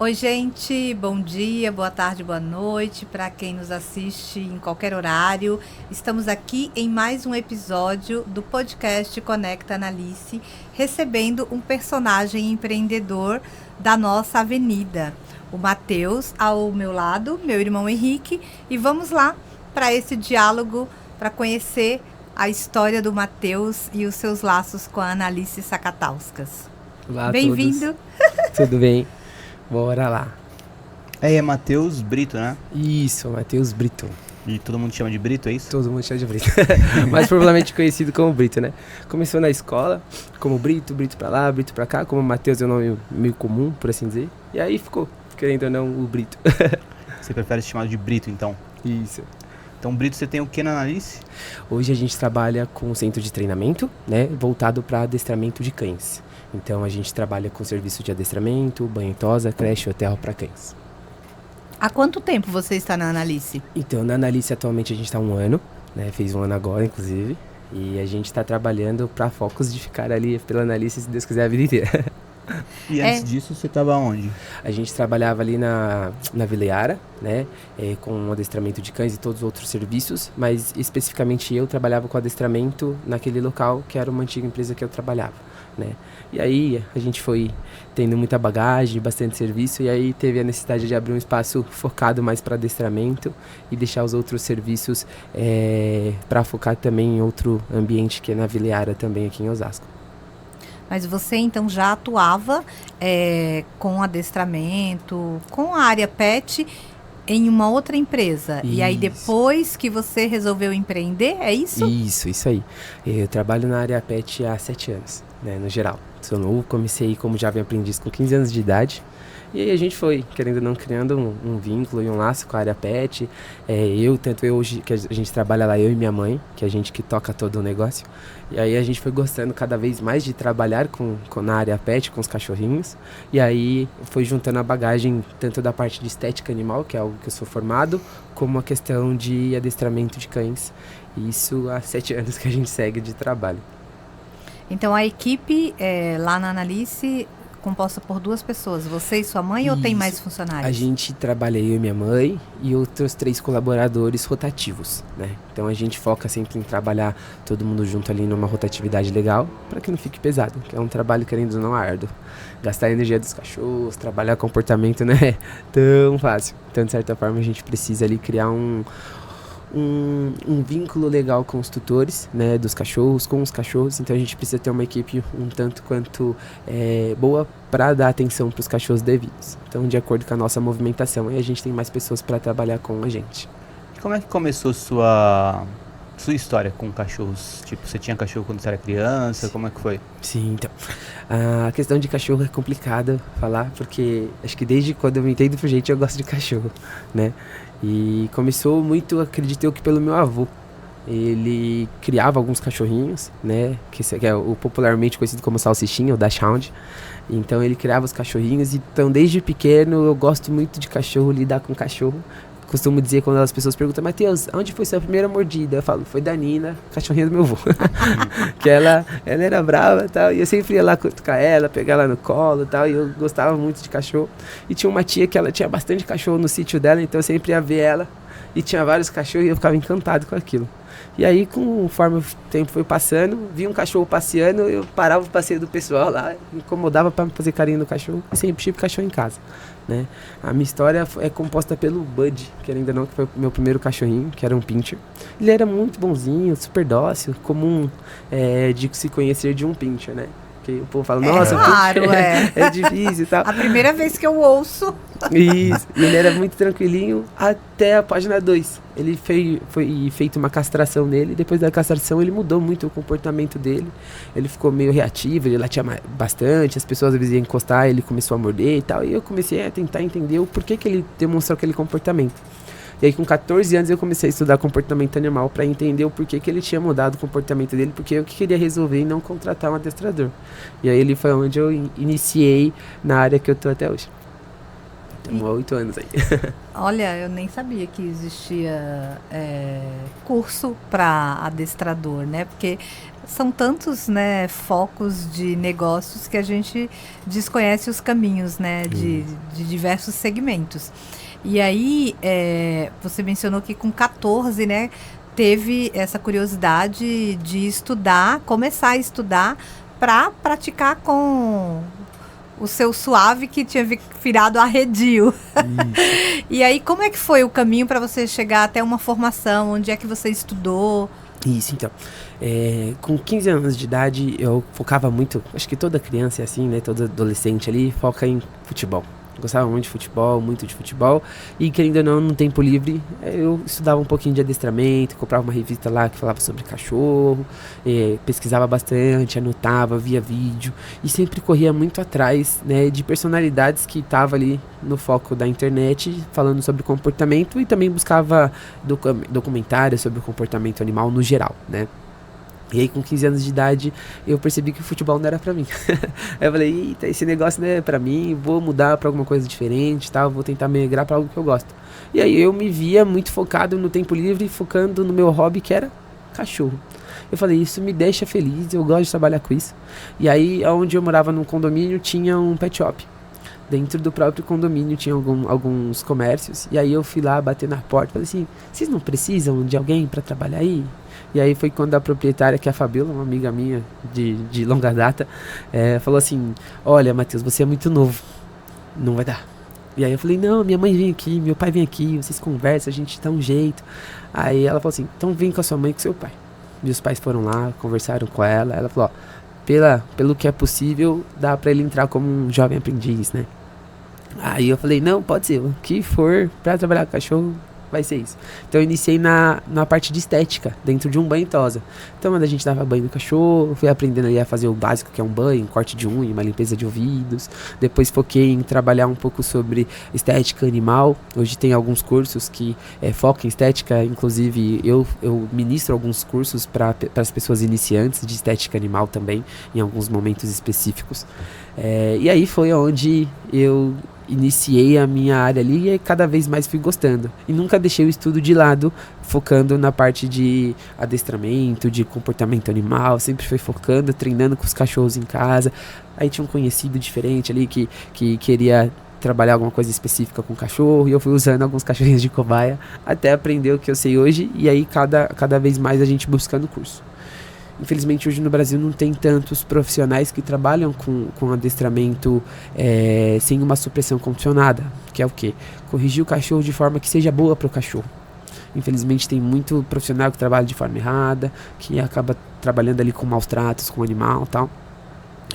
Oi, gente, bom dia, boa tarde, boa noite para quem nos assiste em qualquer horário. Estamos aqui em mais um episódio do podcast Conecta Analice, recebendo um personagem empreendedor da nossa avenida, o Matheus, ao meu lado, meu irmão Henrique, e vamos lá para esse diálogo para conhecer a história do Matheus e os seus laços com a Analice Sakatauskas. Olá a Bem-vindo! todos. Tudo bem? Bora lá. É Matheus Brito, né? Isso, Matheus Brito. E todo mundo chama de Brito, é isso? Todo mundo chama de Brito. Mas provavelmente conhecido como Brito, né? Começou na escola como Brito, Brito pra lá, Brito pra cá. Como Matheus é um nome meio comum, por assim dizer. E aí ficou, querendo ou não, o Brito. Você prefere ser chamado de Brito, então? Isso. Então, Brito, você tem o que na Analice? Hoje a gente trabalha com um centro de treinamento, né? Voltado para adestramento de cães. Então a gente trabalha com serviço de adestramento, banho e tosa, creche e hotel para cães. Há quanto tempo você está na Analice? Então, na Analice atualmente a gente está 1 ano, né? Fez 1 ano agora, inclusive. E a gente está trabalhando para focos de ficar ali pela Analice, se Deus quiser, a vida inteira. E antes disso, você estava onde? A gente trabalhava ali na Vila Yara, né? Com adestramento de cães e todos os outros serviços. Mas especificamente eu trabalhava com adestramento naquele local, que era uma antiga empresa que eu trabalhava, né? E aí a gente foi tendo muita bagagem, bastante serviço, e aí teve a necessidade de abrir um espaço focado mais para adestramento e deixar os outros serviços para focar também em outro ambiente, que é na Vila Yara também, aqui em Osasco. Mas você então já atuava com adestramento, com a área pet em uma outra empresa. Isso. E aí depois que você resolveu empreender, é isso? Isso aí. Eu trabalho na área pet há 7 anos, né, no geral. Sou novo, comecei como jovem aprendiz com 15 anos de idade. E aí a gente foi, querendo ou não, criando um vínculo e um laço com a área pet. Tanto eu hoje, que a gente trabalha lá, eu e minha mãe, que é a gente que toca todo o negócio. E aí a gente foi gostando cada vez mais de trabalhar na área pet, com os cachorrinhos. E aí foi juntando a bagagem tanto da parte de estética animal, que é algo que eu sou formado, como a questão de adestramento de cães. E isso há 7 anos que a gente segue de trabalho. Então a equipe lá na Analice composta por 2 pessoas, você e sua mãe, Isso. ou tem mais funcionários? A gente trabalha, eu e minha mãe e outros 3 colaboradores rotativos, né? Então a gente foca sempre em trabalhar todo mundo junto ali numa rotatividade legal, para que não fique pesado, que é um trabalho, querendo ou não, árduo. Gastar a energia dos cachorros, trabalhar comportamento não é tão fácil. Então, de certa forma, a gente precisa ali criar um vínculo legal com os tutores, né, dos cachorros, com os cachorros. Então a gente precisa ter uma equipe um tanto quanto boa para dar atenção para os cachorros devidos. Então, de acordo com a nossa movimentação, aí a gente tem mais pessoas para trabalhar com a gente. E como é que começou sua história com cachorros? Tipo, você tinha cachorro quando você era criança? Como é que foi? Sim, então. A questão de cachorro é complicada falar, porque acho que desde quando eu me entendo por gente eu gosto de cachorro, né? E começou muito, acredito eu, que pelo meu avô. Ele criava alguns cachorrinhos, né? Que é o popularmente conhecido como salsichinha, o Dachshund. Então ele criava os cachorrinhos. Então desde pequeno eu gosto muito de cachorro, lidar com cachorro. Costumo dizer quando as pessoas perguntam: Matheus, onde foi sua primeira mordida? Eu falo: foi da Nina, cachorrinha do meu avô. Que ela era brava e tal, e eu sempre ia lá cutucar ela, pegar ela no colo e tal, e eu gostava muito de cachorro. E tinha uma tia que ela tinha bastante cachorro no sítio dela, então eu sempre ia ver ela, e tinha vários cachorros, e eu ficava encantado com aquilo. E aí, conforme o tempo foi passando, vi um cachorro passeando, eu parava o passeio do pessoal lá, me incomodava para fazer carinho no cachorro, e sempre tive cachorro em casa, né? A minha história é composta pelo Bud, que ainda não, que foi o meu primeiro cachorrinho, que era um pincher. Ele era muito bonzinho, super dócil, comum de se conhecer de um pincher, né? Que o povo fala: nossa, claro, é difícil e tal. A primeira vez que eu ouço. Isso, e ele era muito tranquilinho até a página 2. Ele foi feita uma castração nele, e depois da castração ele mudou muito o comportamento dele. Ele ficou meio reativo, ele latia bastante, as pessoas às vezes iam encostar, ele começou a morder e tal. E eu comecei a tentar entender o porquê que ele demonstrou aquele comportamento. E aí com 14 anos eu comecei a estudar comportamento animal para entender o porquê que ele tinha mudado o comportamento dele, porque eu que queria resolver e não contratar um adestrador. E aí ele foi onde eu iniciei na área que eu tô até hoje. Estamos há 8 anos aí. Olha, eu nem sabia que existia curso para adestrador, né? Porque são tantos, né, focos de negócios que a gente desconhece os caminhos, né, de diversos segmentos. E aí, você mencionou que com 14, né, teve essa curiosidade de estudar, começar a estudar para praticar com o seu suave que tinha virado arredio. E aí, como é que foi o caminho para você chegar até uma formação? Onde é que você estudou? Isso, então. Com 15 anos de idade, eu focava muito, acho que toda criança é assim, né? Todo adolescente ali foca em futebol. Gostava muito de futebol. E querendo ou não, no tempo livre, eu estudava um pouquinho de adestramento, comprava uma revista lá que falava sobre cachorro, pesquisava bastante, anotava, via vídeo. E sempre corria muito atrás, né, de personalidades que estavam ali no foco da internet, falando sobre comportamento. E também buscava documentários sobre o comportamento animal no geral, né? E aí, com 15 anos de idade, eu percebi que o futebol não era pra mim. Aí eu falei, eita, esse negócio não é pra mim, vou mudar pra alguma coisa diferente, tá? Vou tentar migrar pra algo que eu gosto. E aí eu me via muito focado no tempo livre, focando no meu hobby, que era cachorro. Eu falei, isso me deixa feliz, eu gosto de trabalhar com isso. E aí, onde eu morava num condomínio, tinha um pet shop. Dentro do próprio condomínio tinha alguns comércios. E aí eu fui lá bater na porta, falei assim, vocês não precisam de alguém pra trabalhar aí? E aí foi quando a proprietária, que é a Fabiola, uma amiga minha de longa data, falou assim, olha, Matheus, você é muito novo, não vai dar. E aí eu falei, não, minha mãe vem aqui, meu pai vem aqui, vocês conversam, a gente dá um jeito. Aí ela falou assim, então vem com a sua mãe e com seu pai. Meus pais foram lá, conversaram com ela, ela falou, ó, pelo que é possível, dá pra ele entrar como um jovem aprendiz, né? Aí eu falei, não, pode ser, o que for pra trabalhar com cachorro, vai ser isso. Então eu iniciei na parte de estética, dentro de um banho e tosa. Então quando a gente dava banho no cachorro, fui aprendendo ali a fazer o básico, que é um banho, um corte de unha, uma limpeza de ouvidos. Depois foquei em trabalhar um pouco sobre estética animal. Hoje tem alguns cursos que focam em estética, inclusive eu ministro alguns cursos para as pessoas iniciantes de estética animal também, em alguns momentos específicos. E aí foi onde eu iniciei a minha área ali e cada vez mais fui gostando. E nunca deixei o estudo de lado, focando na parte de adestramento, de comportamento animal. Sempre fui focando, treinando com os cachorros em casa. Aí tinha um conhecido diferente ali que queria trabalhar alguma coisa específica com o cachorro. E eu fui usando alguns cachorrinhos de cobaia até aprender o que eu sei hoje. E aí cada vez mais a gente buscando curso. Infelizmente hoje no Brasil não tem tantos profissionais que trabalham com adestramento sem uma supressão condicionada, que é o quê? Corrigir o cachorro de forma que seja boa para o cachorro. Infelizmente tem muito profissional que trabalha de forma errada, que acaba trabalhando ali com maus tratos com o animal e tal.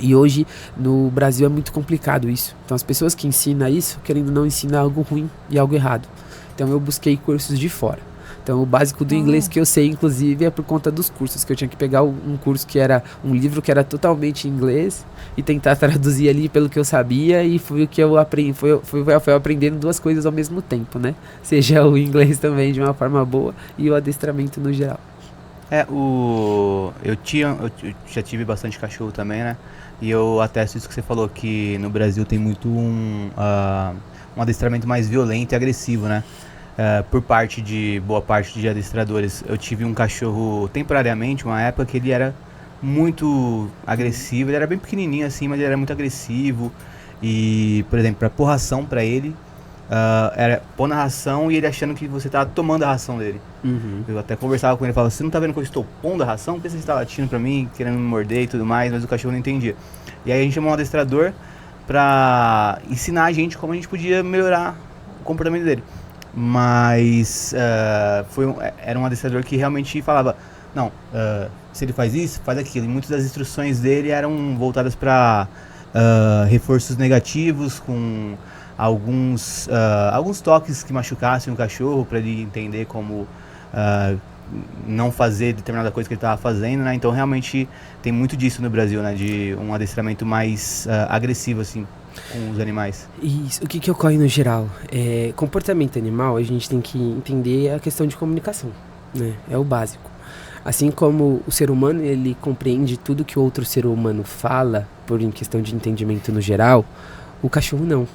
E hoje no Brasil é muito complicado isso. Então as pessoas que ensinam isso, querendo não ensinar algo ruim e algo errado. Então eu busquei cursos de fora. Então o básico do inglês que eu sei, inclusive, é por conta dos cursos, que eu tinha que pegar um curso que era um livro que era totalmente em inglês e tentar traduzir ali pelo que eu sabia, e foi o que eu aprendi, foi aprendendo duas coisas ao mesmo tempo, né? Seja o inglês também de uma forma boa e o adestramento no geral. Eu já tive bastante cachorro também, né? E eu atesto isso que você falou, que no Brasil tem muito um adestramento mais violento e agressivo, né? Por boa parte de adestradores. Eu tive um cachorro temporariamente, uma época que ele era muito agressivo. Ele era bem pequenininho assim, mas ele era muito agressivo. E, por exemplo, para pôr ração para ele, era pôr na ração e ele achando que você estava tomando a ração dele. Eu até conversava com ele e falava, você não tá vendo que eu estou pondo a ração? Por que você está latindo para mim, querendo me morder e tudo mais? Mas o cachorro não entendia. E aí a gente chamou um adestrador para ensinar a gente como a gente podia melhorar o comportamento dele. Mas era um adestrador que realmente falava, não, se ele faz isso, faz aquilo. E muitas das instruções dele eram voltadas para reforços negativos, com alguns toques que machucassem o cachorro, para ele entender como não fazer determinada coisa que ele estava fazendo, né? Então realmente tem muito disso no Brasil, né? De um adestramento mais agressivo, assim, com os animais. Isso, o que ocorre no geral? Comportamento animal, a gente tem que entender a questão de comunicação, né? É o básico. Assim como o ser humano, ele compreende tudo que o outro ser humano fala, por em questão de entendimento no geral, o cachorro não.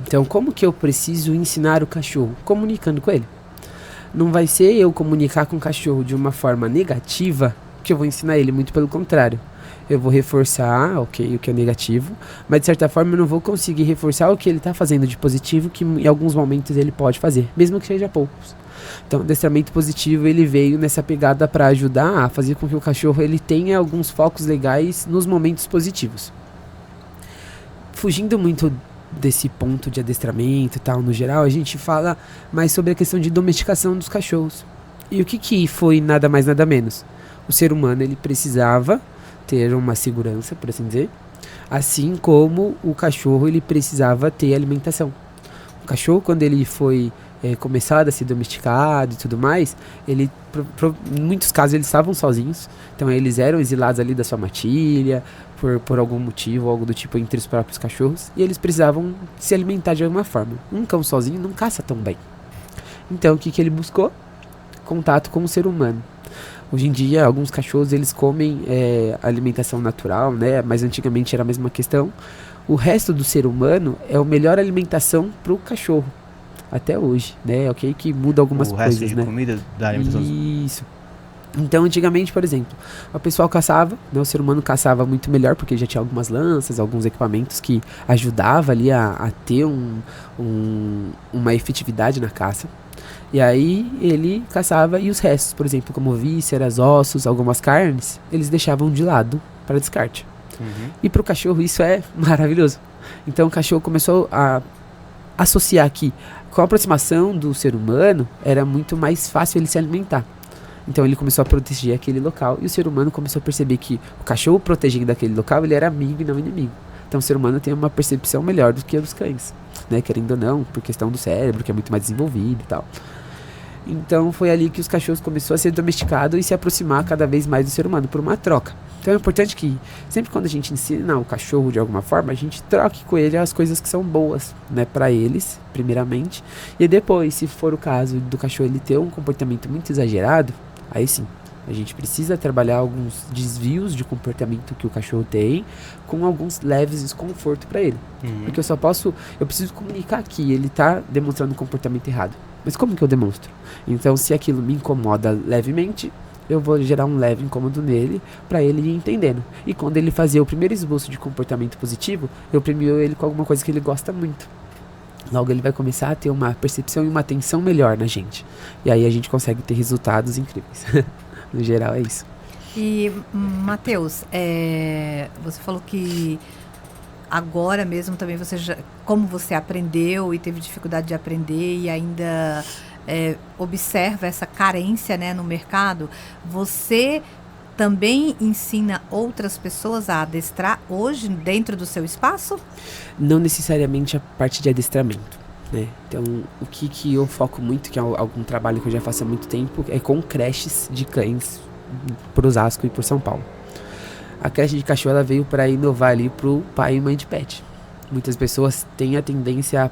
Então, como que eu preciso ensinar o cachorro? Comunicando com ele. Não vai ser eu comunicar com o cachorro de uma forma negativa que eu vou ensinar ele, muito pelo contrário. Eu vou reforçar, ok, o que é negativo, mas de certa forma eu não vou conseguir reforçar o que ele está fazendo de positivo, que em alguns momentos ele pode fazer, mesmo que seja poucos. Então, o adestramento positivo, ele veio nessa pegada para ajudar a fazer com que o cachorro ele tenha alguns focos legais nos momentos positivos. Fugindo muito desse ponto de adestramento e tal, no geral, a gente fala mais sobre a questão de domesticação dos cachorros. E o que foi nada mais nada menos? O ser humano, ele precisava ter uma segurança, por assim dizer, assim como o cachorro, ele precisava ter alimentação. O cachorro, quando ele foi começado a ser domesticado e tudo mais, ele, em muitos casos, eles estavam sozinhos, então eles eram exilados ali da sua matilha, por algum motivo, algo do tipo, entre os próprios cachorros, e eles precisavam se alimentar de alguma forma. Um cão sozinho não caça tão bem. Então, o que ele buscou? Contato com o ser humano. Hoje em dia, alguns cachorros, eles comem alimentação natural, né? Mas antigamente era a mesma questão. O resto do ser humano é a melhor alimentação para o cachorro. Até hoje, né? Ok, que muda algumas coisas, O resto de né? comida da alimentação. Isso. Então, antigamente, por exemplo, o pessoal caçava, né? O ser humano caçava muito melhor, porque já tinha algumas lanças, alguns equipamentos que ajudavam ali a ter uma efetividade na caça. E aí ele caçava e os restos, por exemplo, como vísceras, ossos, algumas carnes, eles deixavam de lado para descarte. Uhum. E para o cachorro isso é maravilhoso. Então o cachorro começou a associar que com a aproximação do ser humano era muito mais fácil ele se alimentar. Então ele começou a proteger aquele local e o ser humano começou a perceber que o cachorro protegendo aquele local, ele era amigo e não inimigo. Então o ser humano tem uma percepção melhor do que a dos cães, né? Querendo ou não, por questão do cérebro, que é muito mais desenvolvido e tal. Então foi ali que os cachorros começaram a ser domesticados e se aproximar cada vez mais do ser humano, por uma troca. Então é importante que, sempre quando a gente ensina o cachorro de alguma forma, a gente troque com ele as coisas que são boas, né, para eles, primeiramente. E depois, se for o caso do cachorro ele ter um comportamento muito exagerado, aí sim, a gente precisa trabalhar alguns desvios de comportamento que o cachorro tem, com alguns leves desconforto para ele. Uhum. Porque eu preciso comunicar que ele está demonstrando um comportamento errado. Mas como que eu demonstro? Então, se aquilo me incomoda levemente, eu vou gerar um leve incômodo nele, para ele ir entendendo. E quando ele fazer o primeiro esboço de comportamento positivo, eu premio ele com alguma coisa que ele gosta muito. Logo ele vai começar a ter uma percepção e uma atenção melhor na gente. E aí a gente consegue ter resultados incríveis. No geral é isso. E, Matheus, você falou que agora mesmo também como você aprendeu e teve dificuldade de aprender e ainda observa essa carência, né, no mercado, você também ensina outras pessoas a adestrar hoje dentro do seu espaço? Não necessariamente a parte de adestramento, né? Então, o que eu foco muito, que é algum trabalho que eu já faço há muito tempo, é com creches de cães por Osasco e por São Paulo. A creche de cachorro ela veio para inovar ali pro pai e mãe de pet. Muitas pessoas têm a tendência a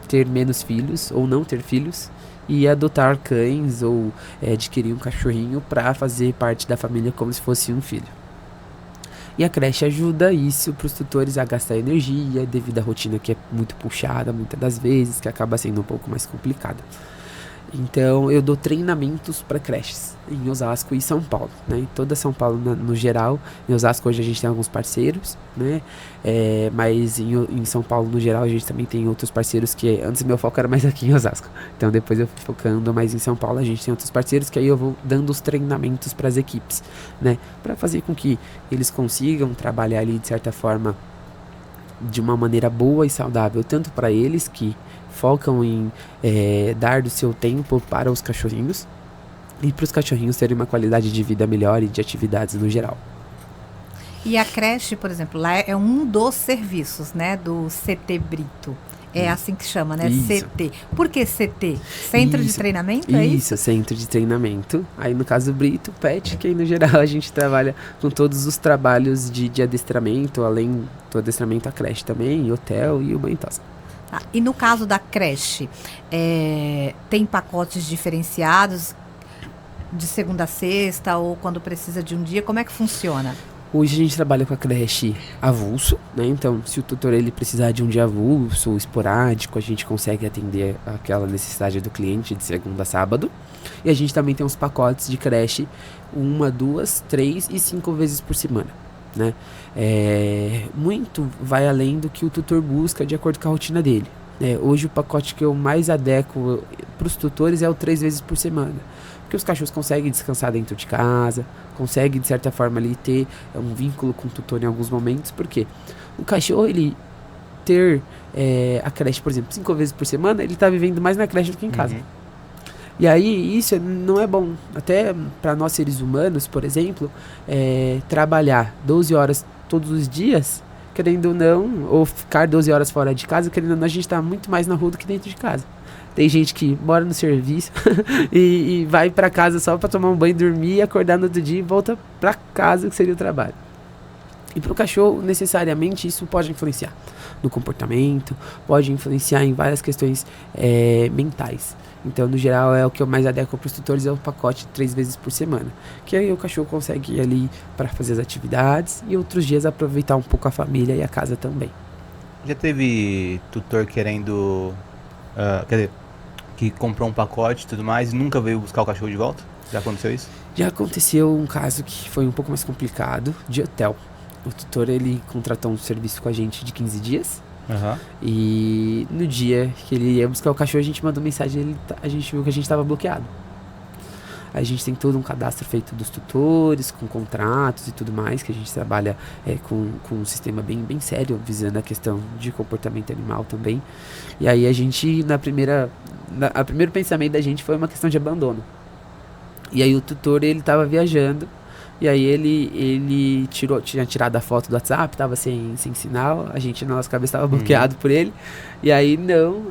ter menos filhos ou não ter filhos e adotar cães ou adquirir um cachorrinho para fazer parte da família como se fosse um filho. E a creche ajuda isso para os tutores a gastar energia devido à rotina que é muito puxada muitas das vezes, que acaba sendo um pouco mais complicada. Então eu dou treinamentos para creches em Osasco e São Paulo, né? Em toda São Paulo no geral. Em Osasco hoje a gente tem alguns parceiros, né? Mas em São Paulo no geral a gente também tem outros parceiros que antes meu foco era mais aqui em Osasco. Então depois eu fui focando mais em São Paulo, a gente tem outros parceiros que aí eu vou dando os treinamentos para as equipes, né? Para fazer com que eles consigam trabalhar ali de certa forma de uma maneira boa e saudável, tanto para eles que focam em dar do seu tempo para os cachorrinhos e para os cachorrinhos terem uma qualidade de vida melhor e de atividades no geral. E a creche, por exemplo, lá é um dos serviços, né, do CT Brito. É assim que chama, né? Isso. CT. Por que CT? Centro de treinamento, é isso? Isso, centro de treinamento. Aí no caso do Brito, Pet, que aí no geral a gente trabalha com todos os trabalhos de adestramento, além do adestramento a creche também, hotel e o banho tosa. Tá. E no caso da creche, tem pacotes diferenciados de segunda a sexta ou quando precisa de um dia? Como é que funciona? Hoje a gente trabalha com a creche avulso, né? Então, se o tutor ele precisar de um dia avulso ou esporádico, a gente consegue atender aquela necessidade do cliente de segunda a sábado. E a gente também tem uns pacotes de creche 1, 2, 3 e 5 vezes por semana, né? Muito vai além do que o tutor busca de acordo com a rotina dele. Hoje o pacote que eu mais adequo para os tutores é o 3 vezes por semana. Porque os cachorros conseguem descansar dentro de casa, conseguem de certa forma ali ter um vínculo com o tutor em alguns momentos, porque o cachorro ele ter a creche, por exemplo, 5 vezes por semana, ele está vivendo mais na creche do que em casa. E aí isso não é bom, até para nós seres humanos, por exemplo, trabalhar 12 horas todos os dias, querendo ou não, ou ficar 12 horas fora de casa, querendo ou não, a gente está muito mais na rua do que dentro de casa. Tem gente que mora no serviço e vai para casa só para tomar um banho, dormir, acordar no outro dia e volta para casa, que seria o trabalho. E para o cachorro, necessariamente, isso pode influenciar no comportamento, pode influenciar em várias questões mentais. Então, no geral, o que eu mais adequo para os tutores é o pacote 3 vezes por semana. Que aí o cachorro consegue ir ali para fazer as atividades e outros dias aproveitar um pouco a família e a casa também. Já teve tutor querendo... quer dizer, que comprou um pacote e tudo mais e nunca veio buscar o cachorro de volta? Já aconteceu isso? Já aconteceu um caso que foi um pouco mais complicado, de hotel. O tutor, ele contratou um serviço com a gente de 15 dias. E no dia que ele ia buscar o cachorro, a gente mandou mensagem, a gente viu que a gente estava bloqueado. A gente tem todo um cadastro feito dos tutores, com contratos e tudo mais, que a gente trabalha com um sistema bem sério, visando a questão de comportamento animal também. E aí a gente, o primeiro pensamento da gente foi uma questão de abandono. E aí o tutor, ele estava viajando, e aí ele tinha tirado a foto do WhatsApp, estava sem sinal, a gente na nossa cabeça estava bloqueado por ele. E aí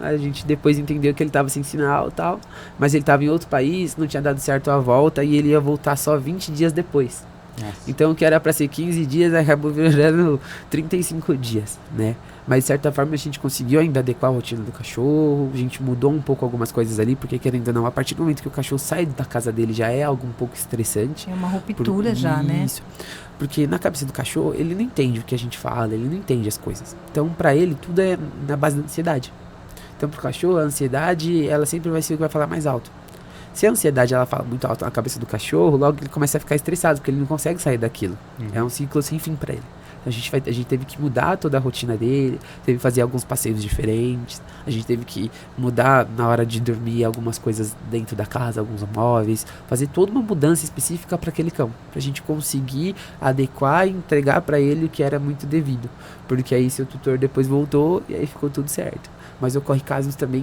a gente depois entendeu que ele estava sem sinal e tal, mas ele estava em outro país, não tinha dado certo a volta e ele ia voltar só 20 dias depois. Nossa. Então o que era para ser 15 dias acabou virando 35 dias, né? Mas de certa forma a gente conseguiu ainda adequar a rotina do cachorro, a gente mudou um pouco algumas coisas ali, porque querendo ou não, a partir do momento que o cachorro sai da casa dele já é algo um pouco estressante. É uma ruptura já, né? Isso. Porque na cabeça do cachorro, ele não entende o que a gente fala, ele não entende as coisas. Então pra ele tudo é na base da ansiedade. Então pro cachorro a ansiedade, ela sempre vai ser o que vai falar mais alto. Se a ansiedade ela fala muito alto na cabeça do cachorro, logo ele começa a ficar estressado, porque ele não consegue sair daquilo. É um ciclo sem fim pra ele. A gente teve que mudar toda a rotina dele, teve que fazer alguns passeios diferentes, a gente teve que mudar na hora de dormir algumas coisas dentro da casa, alguns móveis, fazer toda uma mudança específica para aquele cão, pra gente conseguir adequar e entregar para ele o que era muito devido, porque aí seu tutor depois voltou e aí ficou tudo certo. Mas ocorre casos também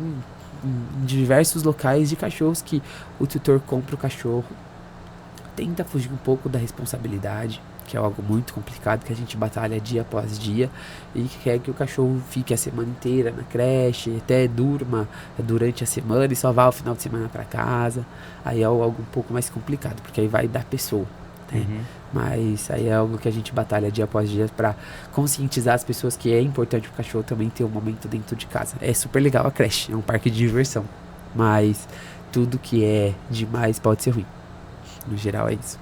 em diversos locais de cachorros que o tutor compra o cachorro, tenta fugir um pouco da responsabilidade, que é algo muito complicado, que a gente batalha dia após dia, e que quer que o cachorro fique a semana inteira na creche, até durma durante a semana e só vá ao final de semana para casa. Aí é algo um pouco mais complicado, porque aí vai da pessoa, né? Mas aí é algo que a gente batalha dia após dia para conscientizar as pessoas que é importante o cachorro também ter um momento dentro de casa. É super legal a creche, é um parque de diversão, mas tudo que é demais pode ser ruim. No geral é isso.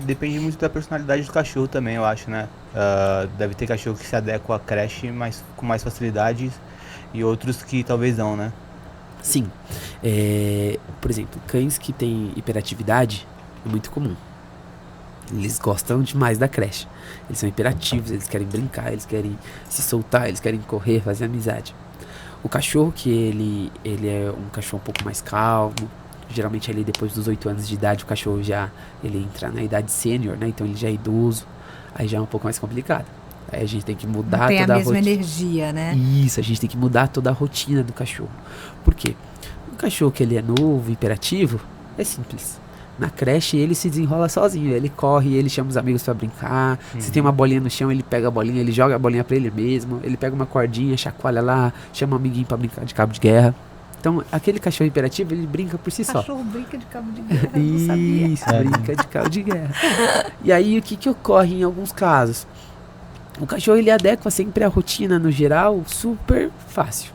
Depende muito da personalidade do cachorro também, eu acho, né? Deve ter cachorro que se adequa à creche com mais facilidade e outros que talvez não, né? Sim. Por exemplo, cães que têm hiperatividade é muito comum. Eles gostam demais da creche. Eles são hiperativos, eles querem brincar, eles querem se soltar, eles querem correr, fazer amizade. O cachorro que ele é um cachorro um pouco mais calmo, geralmente ali depois dos 8 anos de idade o cachorro ele entra na idade sênior, né? Então ele já é idoso, aí já é um pouco mais complicado. Aí a gente tem que mudar toda a rotina. Tem a mesma energia, né? Isso, a gente tem que mudar toda a rotina do cachorro. Por quê? O cachorro que ele é novo, hiperativo, é simples. Na creche ele se desenrola sozinho, ele corre, ele chama os amigos pra brincar. Se tem uma bolinha no chão, ele pega a bolinha, ele joga a bolinha pra ele mesmo, ele pega uma cordinha, chacoalha lá, chama um amiguinho pra brincar de cabo de guerra. Então, aquele cachorro hiperativo, ele brinca por si só. O cachorro brinca de cabo de guerra, eu não sabia. Isso, brinca de cabo de guerra. E aí, o que ocorre em alguns casos? O cachorro, ele adequa sempre a rotina, no geral, super fácil.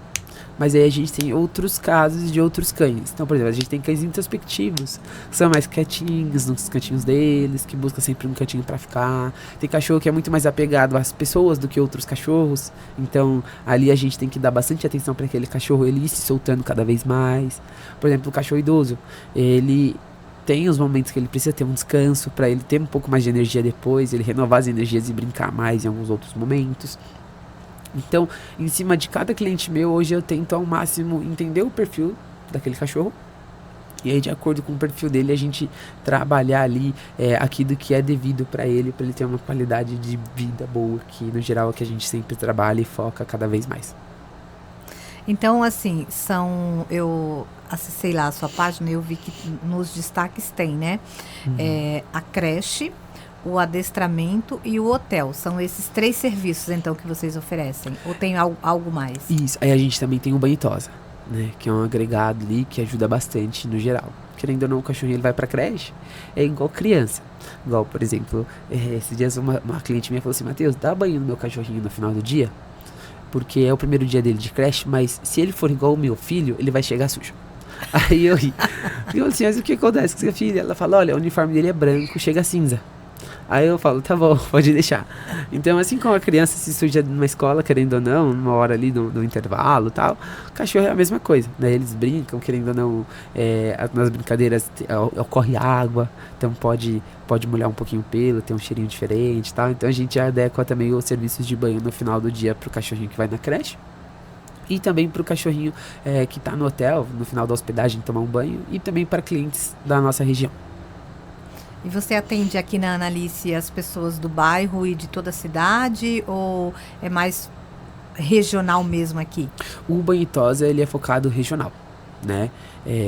Mas aí a gente tem outros casos de outros cães. Então, por exemplo, a gente tem cães introspectivos, que são mais quietinhos, nos cantinhos deles, que buscam sempre um cantinho pra ficar. Tem cachorro que é muito mais apegado às pessoas do que outros cachorros. Então, ali a gente tem que dar bastante atenção para aquele cachorro ele ir se soltando cada vez mais. Por exemplo, o cachorro idoso, ele tem os momentos que ele precisa ter um descanso para ele ter um pouco mais de energia depois, ele renovar as energias e brincar mais em alguns outros momentos. Então, em cima de cada cliente meu, hoje eu tento ao máximo entender o perfil daquele cachorro. E aí, de acordo com o perfil dele, a gente trabalhar ali aquilo que é devido para ele ter uma qualidade de vida boa, que no geral é que a gente sempre trabalha e foca cada vez mais. Então, assim, eu acessei lá a sua página e eu vi que nos destaques tem, né? A creche, o adestramento e o hotel. São esses 3 serviços, então, que vocês oferecem? Ou tem algo mais? Isso. Aí a gente também tem o banho e tosa, né? Que é um agregado ali que ajuda bastante no geral. Querendo ou não, o cachorrinho ele vai pra creche, é igual criança. Igual, por exemplo, esses dias uma cliente minha falou assim: Matheus, dá banho no meu cachorrinho no final do dia, porque é o primeiro dia dele de creche, mas se ele for igual o meu filho, ele vai chegar sujo. Aí eu ri. E eu assim, mas o que acontece com seu filho? Ela fala: olha, o uniforme dele é branco, chega cinza. Aí eu falo: tá bom, pode deixar. Então, assim como a criança se suja numa escola, querendo ou não, numa hora ali do intervalo e tal, o cachorro é a mesma coisa, né? Eles brincam, querendo ou não, nas brincadeiras ocorre água, então pode molhar um pouquinho o pelo, ter um cheirinho diferente e tal. Então a gente adequa também os serviços de banho no final do dia pro cachorrinho que vai na creche. E também para o cachorrinho que está no hotel, no final da hospedagem, tomar um banho. E também para clientes da nossa região. E você atende aqui na Analice as pessoas do bairro e de toda a cidade? Ou é mais regional mesmo aqui? O banho e tosa, ele é focado regional, né?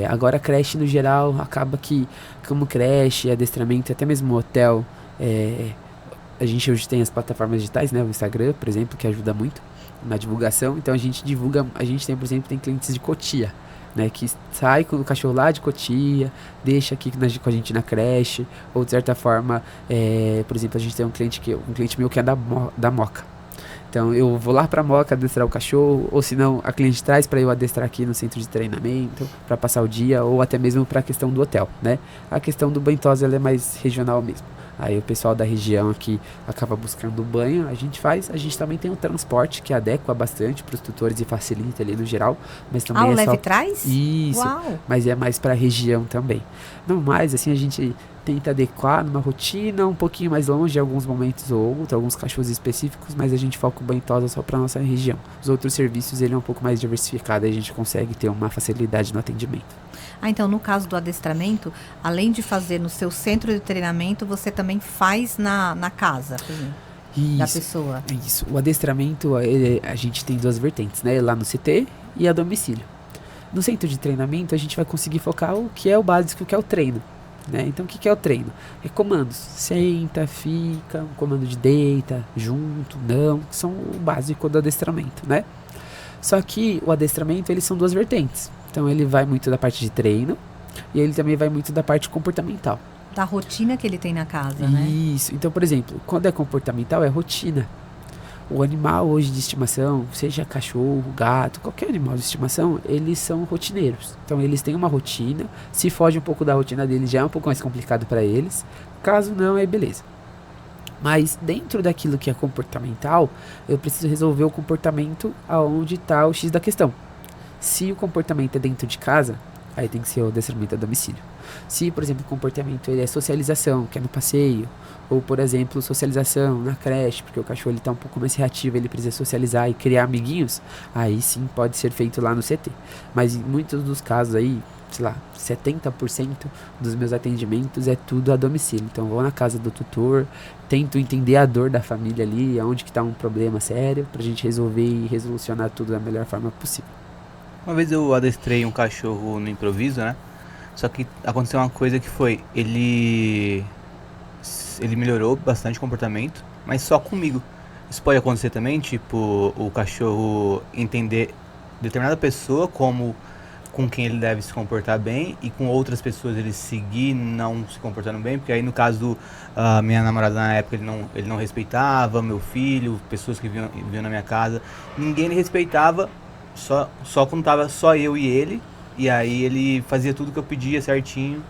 Agora a creche no geral acaba que, como creche, adestramento, até mesmo hotel, a gente hoje tem as plataformas digitais, né? O Instagram, por exemplo, que ajuda muito na divulgação. Então a gente divulga, a gente tem, por exemplo, tem clientes de Cotia, né, que sai com o cachorro lá de Cotia, deixa aqui com a gente na creche, ou de certa forma, por exemplo, a gente tem um cliente meu que é da Moca. Então eu vou lá pra Moca adestrar o cachorro, ou se não, a cliente traz para eu adestrar aqui no centro de treinamento, para passar o dia, ou até mesmo para a questão do hotel, né? A questão do banho tosa, ela é mais regional mesmo. Aí o pessoal da região aqui acaba buscando banho, a gente também tem o transporte que adequa bastante para os tutores e facilita ali no geral, mas também o é leve só... traz? Isso, Uau. Mas é mais para a região também. Não mais, assim, a gente tenta adequar numa rotina um pouquinho mais longe em alguns momentos ou outros, alguns cachorros específicos, mas a gente foca o banho tosa só para nossa região. Os outros serviços, ele é um pouco mais diversificado, a gente consegue ter uma facilidade no atendimento. Então, no caso do adestramento, além de fazer no seu centro de treinamento, você também faz na casa, por exemplo, da pessoa? Isso. O adestramento, a gente tem 2 vertentes, né? Lá no CT e a domicílio. No centro de treinamento, a gente vai conseguir focar o que é o básico, que é o treino, né? Então, o que é o treino? É comandos. Senta, fica, um comando de deita, junto, não, que são o básico do adestramento, né? Só que o adestramento, eles são 2 vertentes. Então ele vai muito da parte de treino e ele também vai muito da parte comportamental. Da rotina que ele tem na casa, né? Isso. Então, por exemplo, quando é comportamental, é rotina. O animal hoje de estimação, seja cachorro, gato, qualquer animal de estimação, eles são rotineiros. Então eles têm uma rotina, se foge um pouco da rotina deles já é um pouco mais complicado para eles. Caso não, é beleza. Mas dentro daquilo que é comportamental, eu preciso resolver o comportamento aonde está o X da questão. Se o comportamento é dentro de casa, aí tem que ser o adestramento a domicílio. Se, por exemplo, o comportamento ele é socialização, que é no passeio, ou, por exemplo, socialização na creche, porque o cachorro está um pouco mais reativo, ele precisa socializar e criar amiguinhos, aí sim pode ser feito lá no CT. Mas em muitos dos casos aí, sei lá, 70% dos meus atendimentos é tudo a domicílio. Então vou na casa do tutor, tento entender a dor da família ali, aonde que está um problema sério, pra gente resolver e resolucionar tudo da melhor forma possível. Uma vez eu adestrei um cachorro no improviso, né? Só que aconteceu uma coisa que foi, ele melhorou bastante o comportamento, mas só comigo. Isso pode acontecer também, tipo, o cachorro entender determinada pessoa como com quem ele deve se comportar bem e com outras pessoas ele seguir não se comportando bem, porque aí no caso minha namorada na época ele não respeitava, meu filho, pessoas que vinham na minha casa, ninguém ele respeitava Só quando tava só eu e ele. E aí ele fazia tudo que eu pedia certinho.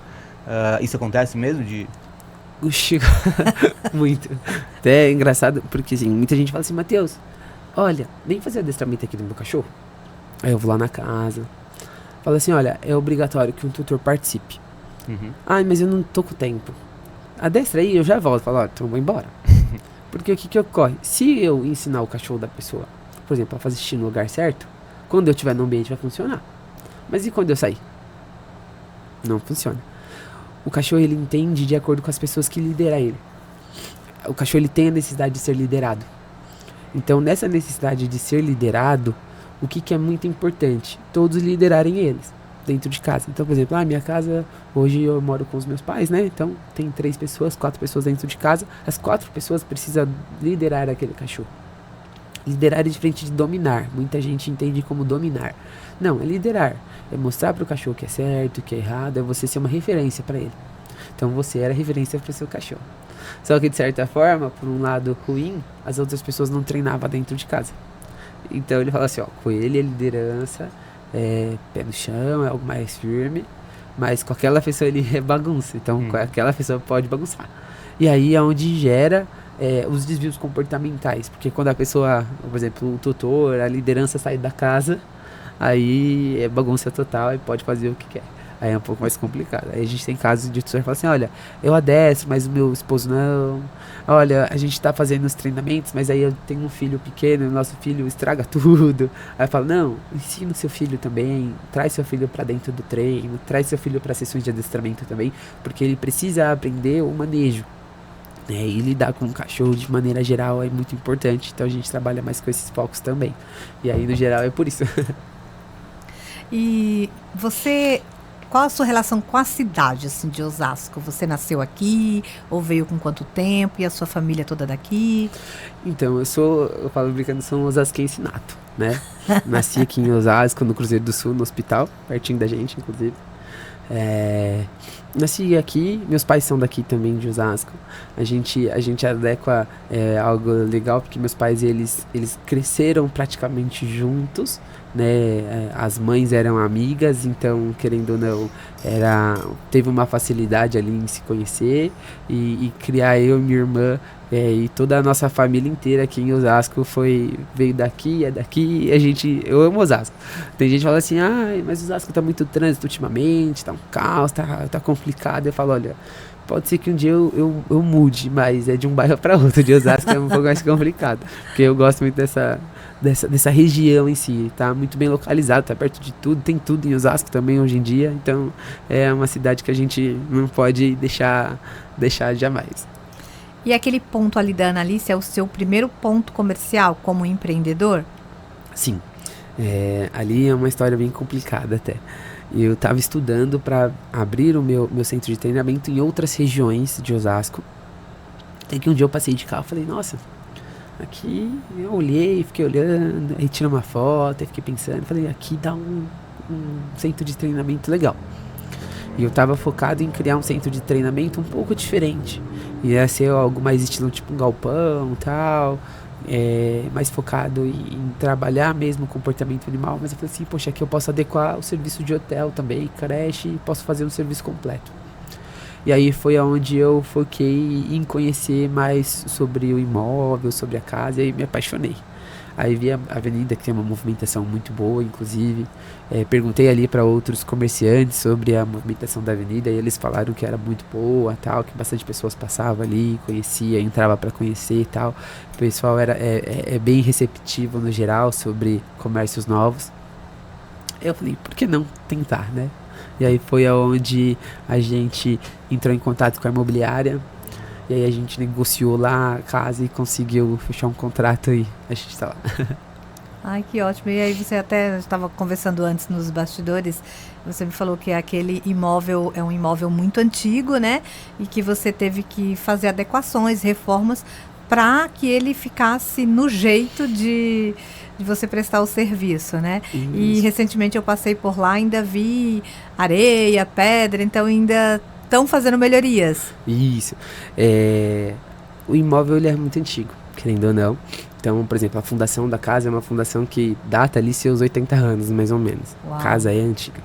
Isso acontece mesmo? Oxi, muito. Até é engraçado, porque assim, muita gente fala assim, Matheus, olha, vem fazer adestramento aqui do meu cachorro. Aí eu vou lá na casa, falo assim, olha, é obrigatório que um tutor participe. Uhum. Ai, mas eu não tô com tempo. Adestra aí, eu já volto. Falo, ó, então eu vou embora. Porque o que ocorre? Se eu ensinar o cachorro da pessoa, por exemplo, a fazer xixi no lugar certo, quando eu estiver no ambiente vai funcionar. Mas e quando eu sair? Não funciona. O cachorro, ele entende de acordo com as pessoas que lideram ele. O cachorro, ele tem a necessidade de ser liderado. Então, nessa necessidade de ser liderado, o que é muito importante? Todos liderarem eles dentro de casa. Então, por exemplo, minha casa, hoje eu moro com os meus pais, né? Então, tem 3 pessoas, 4 pessoas dentro de casa. As 4 pessoas precisam liderar aquele cachorro. Liderar é diferente de dominar. Muita gente entende como dominar. Não, é liderar. É mostrar para o cachorro o que é certo, o que é errado. É você ser uma referência para ele. Então, você era referência para o seu cachorro. Só que, de certa forma, por um lado ruim, as outras pessoas não treinavam dentro de casa. Então, ele fala assim, ó, coelho é liderança, pé no chão, é algo mais firme, mas com aquela pessoa ele é bagunça, então aquela pessoa pode bagunçar. E aí é onde gera os desvios comportamentais, porque quando a pessoa, por exemplo, o tutor, a liderança sai da casa, aí é bagunça total e pode fazer o que quer. Aí é um pouco mais complicado. Aí a gente tem casos de tutor que fala assim, olha, eu adestro, mas o meu esposo não. Olha, a gente tá fazendo os treinamentos, mas aí eu tenho um filho pequeno, o nosso filho estraga tudo. Aí eu falo, não, ensina o seu filho também, traz seu filho pra dentro do treino, traz seu filho pra sessões de adestramento também, porque ele precisa aprender o manejo. E lidar com o cachorro de maneira geral é muito importante, então a gente trabalha mais com esses focos também. E aí, no geral, é por isso. E você... Qual a sua relação com a cidade, assim, de Osasco? Você nasceu aqui, ou veio com quanto tempo, e a sua família toda daqui? Então, eu falo brincando, sou um osasquense nato, né? Nasci aqui em Osasco, no Cruzeiro do Sul, no hospital, pertinho da gente, inclusive. Nasci aqui, meus pais são daqui também, de Osasco. A gente adequa algo legal, porque meus pais, eles cresceram praticamente juntos, né? As mães eram amigas, então, querendo ou não, teve uma facilidade ali em se conhecer e criar eu e minha irmã. E toda a nossa família inteira aqui em Osasco veio daqui, é daqui, eu amo Osasco. Tem gente que fala assim, mas Osasco tá muito trânsito ultimamente, tá um caos, tá complicado. Eu falo, olha, pode ser que um dia eu mude, mas é de um bairro para outro, de Osasco é um pouco mais complicado, porque eu gosto muito dessa região em si, tá muito bem localizado, tá perto de tudo, tem tudo em Osasco também hoje em dia, então é uma cidade que a gente não pode deixar jamais. E aquele ponto ali da Analice é o seu primeiro ponto comercial como empreendedor? Sim, ali é uma história bem complicada até. Eu estava estudando para abrir o meu centro de treinamento em outras regiões de Osasco. Até que um dia eu passei de carro e falei, nossa, aqui eu olhei, fiquei olhando, aí tirei uma foto, aí fiquei pensando, falei, aqui dá um centro de treinamento legal. E eu estava focado em criar um centro de treinamento um pouco diferente. Ia ser algo mais estilo tipo um galpão e tal, mais focado em trabalhar mesmo o comportamento animal. Mas eu falei assim, poxa, aqui eu posso adequar o serviço de hotel também, creche, e posso fazer um serviço completo. E aí foi onde eu foquei em conhecer mais sobre o imóvel, sobre a casa, e aí me apaixonei. Aí vi a avenida, que tem uma movimentação muito boa, inclusive. Perguntei ali para outros comerciantes sobre a movimentação da avenida, e eles falaram que era muito boa, tal, que bastante pessoas passavam ali, conhecia, entrava para conhecer e tal. O pessoal é bem receptivo no geral sobre comércios novos. Eu falei, por que não tentar, né? E aí foi aonde a gente entrou em contato com a imobiliária. E aí a gente negociou lá a casa e conseguiu fechar um contrato e a gente tá lá. Ai, que ótimo. E aí você até estava conversando antes nos bastidores, você me falou que aquele imóvel é um imóvel muito antigo, né? E que você teve que fazer adequações, reformas, para que ele ficasse no jeito de você prestar o serviço, né? Isso. E recentemente eu passei por lá, ainda vi areia, pedra, então ainda... estão fazendo melhorias. Isso. O imóvel ele é muito antigo, querendo ou não. Então, por exemplo, a fundação da casa é uma fundação que data ali seus 80 anos, mais ou menos. Uau. A casa é antiga.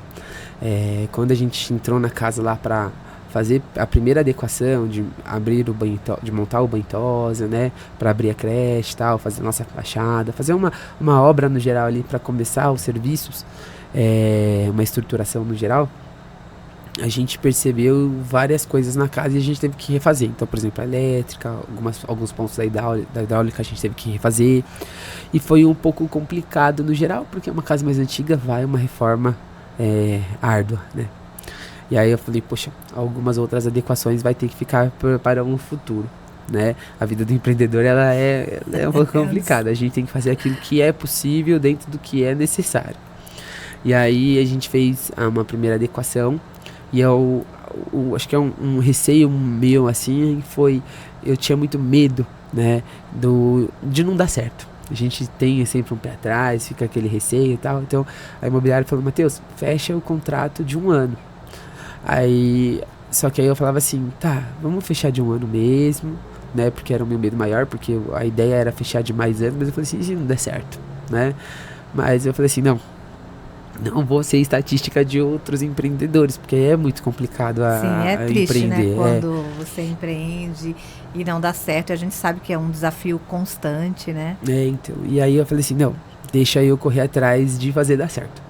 Quando a gente entrou na casa lá para fazer a primeira adequação de abrir o banho, de montar o banho tosa, né, para abrir a creche e tal, fazer a nossa fachada, fazer uma obra no geral ali para começar os serviços, uma estruturação no geral, a gente percebeu várias coisas na casa e a gente teve que refazer. Então, por exemplo, a elétrica, alguns pontos da hidráulica a gente teve que refazer. E foi um pouco complicado no geral, porque é uma casa mais antiga, vai uma reforma árdua, né? E aí eu falei, poxa, algumas outras adequações vai ter que ficar para um futuro, né? A vida do empreendedor, ela é um pouco complicada. A gente tem que fazer aquilo que é possível dentro do que é necessário. E aí a gente fez uma primeira adequação. E acho que é um receio meu, assim, eu tinha muito medo, né, de não dar certo. A gente tem sempre um pé atrás, fica aquele receio e tal. Então, a imobiliária falou, Matheus, fecha o contrato de 1 ano. Só que aí eu falava assim, tá, vamos fechar de 1 ano mesmo, né, porque era o meu medo maior, porque a ideia era fechar de mais anos, mas eu falei assim, se não der certo, né. Mas eu falei assim, não vou ser estatística de outros empreendedores, porque é muito complicado Sim, é triste, empreender. né? Quando você empreende e não dá certo, a gente sabe que é um desafio constante, né? Então, e aí eu falei assim, não, deixa eu correr atrás de fazer dar certo.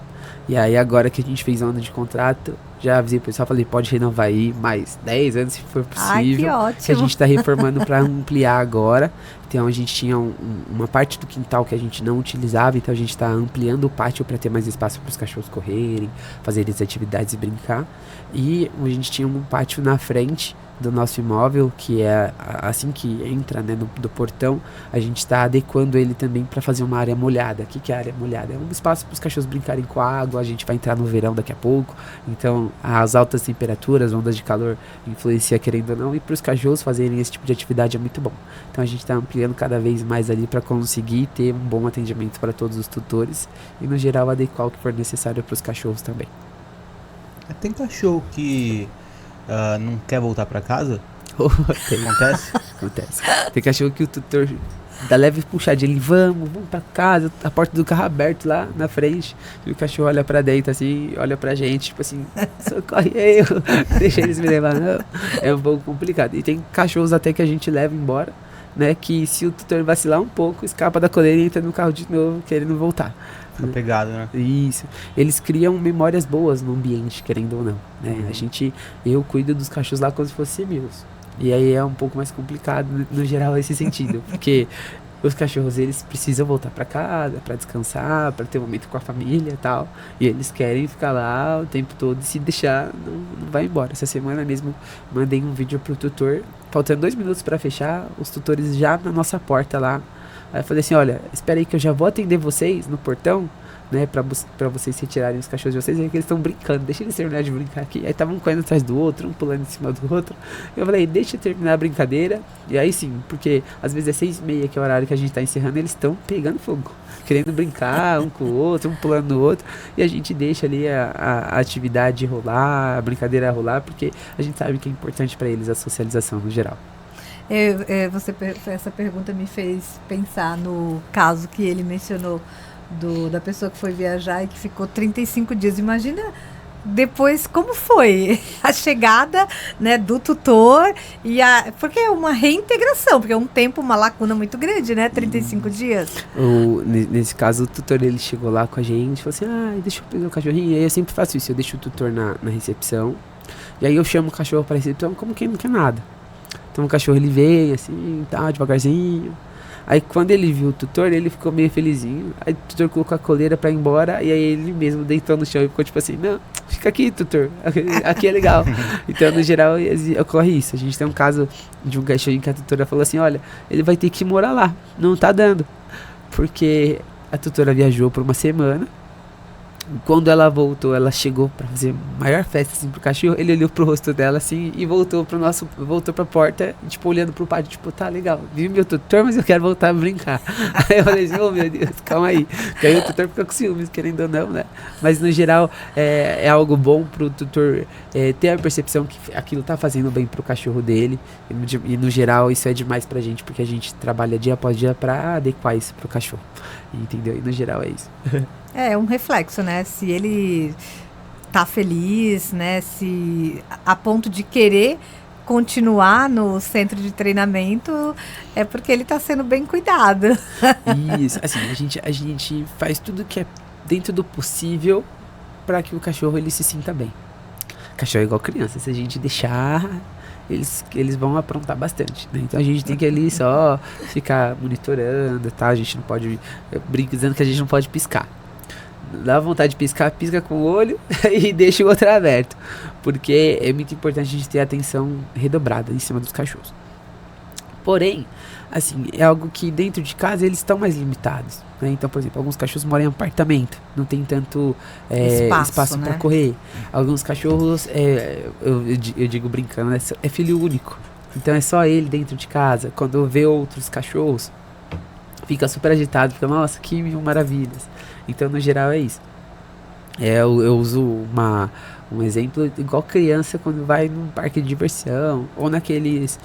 E aí agora que a gente fez um ano de contrato, já avisei pro pessoal, falei, pode renovar aí mais 10 anos se for possível. Ai, que ótimo. Que a gente tá reformando para ampliar agora. Então a gente tinha uma parte do quintal que a gente não utilizava, então a gente tá ampliando o pátio para ter mais espaço para os cachorros correrem, fazerem as atividades e brincar. E a gente tinha um pátio na frente do nosso imóvel, que é assim que entra, né, do portão, a gente está adequando ele também para fazer uma área molhada. O que é a área molhada? É um espaço para os cachorros brincarem com a água. A gente vai entrar no verão daqui a pouco, então as altas temperaturas, ondas de calor influenciam querendo ou não, e para os cachorros fazerem esse tipo de atividade é muito bom. Então a gente está ampliando cada vez mais ali para conseguir ter um bom atendimento para todos os tutores e no geral adequar o que for necessário para os cachorros também. Tem cachorro que não quer voltar pra casa? Acontece? Acontece. Tem cachorro que o tutor dá leve puxadinha, ele, vamos pra casa, a porta do carro aberta lá na frente, e o cachorro olha pra dentro assim, olha pra gente, tipo assim, socorre eu, deixa eles me levar, não. É um pouco complicado. E tem cachorros até que a gente leva embora, né, que se o tutor vacilar um pouco, escapa da coleira e entra no carro de novo, querendo voltar. Fica pegado, né? Isso. Eles criam memórias boas no ambiente, querendo ou não, né? Eu cuido dos cachorros lá como se fossem meus. E aí é um pouco mais complicado no geral esse sentido, porque os cachorros, eles precisam voltar para casa, para descansar, para ter um momento com a família e tal, e eles querem ficar lá o tempo todo, e se deixar, não vai embora. Essa semana mesmo mandei um vídeo pro tutor, faltando 2 minutos para fechar, os tutores já na nossa porta lá. Aí eu falei assim, olha, espera aí que eu já vou atender vocês no portão, né, pra vocês retirarem os cachorros de vocês, e que eles estão brincando, deixa eles terminar de brincar aqui. Aí estavam um correndo atrás do outro, um pulando em cima do outro. Eu falei, deixa eu terminar a brincadeira. E aí sim, porque às vezes é 6h30, que é o horário que a gente tá encerrando, eles estão pegando fogo, querendo brincar um com o outro, um pulando no outro, e a gente deixa ali a atividade rolar, a brincadeira rolar, porque a gente sabe que é importante para eles a socialização no geral. Essa pergunta me fez pensar no caso que ele mencionou da pessoa que foi viajar e que ficou 35 dias. Imagina depois como foi a chegada, né, do tutor porque é uma reintegração, porque é um tempo, uma lacuna muito grande, né, 35 dias. Nesse caso, o tutor, ele chegou lá com a gente, falou assim, deixa eu pegar o cachorrinho. E aí eu sempre faço isso, eu deixo o tutor na recepção, e aí eu chamo o cachorro para a recepção como quem não quer nada. Então o cachorro, ele veio assim, tá, devagarzinho. Aí quando ele viu o tutor, ele ficou meio felizinho. Aí o tutor colocou a coleira pra ir embora. E aí ele mesmo deitou no chão e ficou tipo assim, não, fica aqui, tutor, aqui é legal. Então no geral ocorre isso. A gente tem um caso de um cachorrinho que a tutora falou assim, olha, ele vai ter que morar lá, não tá dando. Porque a tutora viajou por uma semana. Quando ela voltou, ela chegou pra fazer a maior festa assim pro cachorro. Ele olhou pro rosto dela assim e voltou pra porta, tipo, olhando pro pátio, tipo, tá legal, vi meu tutor, mas eu quero voltar a brincar. Aí eu falei assim, oh meu Deus, calma aí. Porque aí o tutor fica com ciúmes, querendo ou não, né? Mas no geral é algo bom pro tutor ter a percepção que aquilo tá fazendo bem pro cachorro dele. E no geral isso é demais pra gente, porque a gente trabalha dia após dia pra adequar isso pro cachorro. Entendeu? E no geral é isso. É um reflexo, né? Se ele tá feliz, né? Se a ponto de querer continuar no centro de treinamento, é porque ele tá sendo bem cuidado. Isso, assim, a gente faz tudo que é dentro do possível para que o cachorro ele se sinta bem. Cachorro é igual criança, se a gente deixar, eles vão aprontar bastante, né? Então a gente tem que ali só ficar monitorando, tá? A gente não pode, eu brinco dizendo que a gente não pode piscar. Dá vontade de piscar, pisca com o olho e deixa o outro aberto. Porque é muito importante a gente ter atenção redobrada em cima dos cachorros. Porém, assim, é algo que dentro de casa eles estão mais limitados, né? Então, por exemplo, alguns cachorros moram em apartamento, não tem tanto espaço né? para correr. Alguns cachorros, eu digo brincando, é filho único. Então é só ele dentro de casa. Quando vê outros cachorros, fica super agitado, fica, nossa, que mil maravilhas. Então, no geral, é isso. Eu uso um exemplo igual criança quando vai num parque de diversão, ou naqueles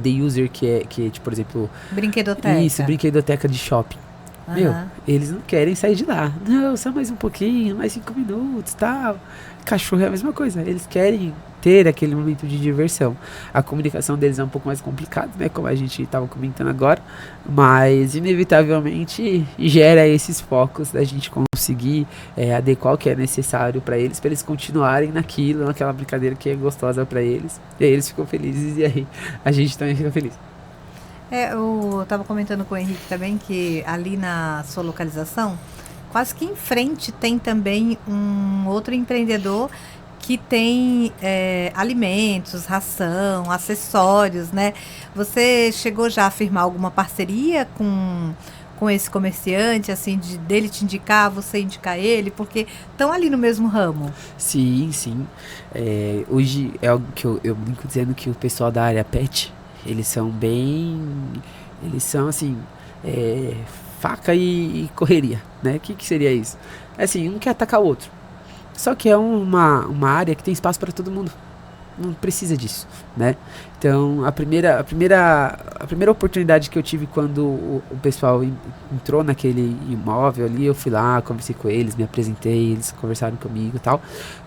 day user que é, tipo, por exemplo... Brinquedoteca. Isso, brinquedoteca de shopping. Meu, eles não querem sair de lá. Não, só mais um pouquinho, mais 5 minutos, tal. Cachorro é a mesma coisa. Eles querem ter aquele momento de diversão. A comunicação deles é um pouco mais complicada, né? Como a gente estava comentando agora. Mas, inevitavelmente, gera esses focos da gente conseguir adequar o que é necessário para eles continuarem naquela brincadeira que é gostosa para eles. E aí eles ficam felizes e aí a gente também fica feliz. Eu estava comentando com o Henrique também que ali na sua localização, quase que em frente tem também um outro empreendedor que tem alimentos, ração, acessórios, né? Você chegou já a firmar alguma parceria com esse comerciante, assim, dele te indicar, você indicar ele, porque estão ali no mesmo ramo? Sim, sim. Hoje é algo que eu brinco dizendo que o pessoal da área pet, eles são assim, faca e correria, né? O que seria isso? Assim, um quer atacar o outro. Só que é uma área que tem espaço para todo mundo. Não precisa disso, né? Então, a primeira oportunidade que eu tive quando o pessoal entrou naquele imóvel ali, eu fui lá, conversei com eles, me apresentei, eles conversaram comigo e tal,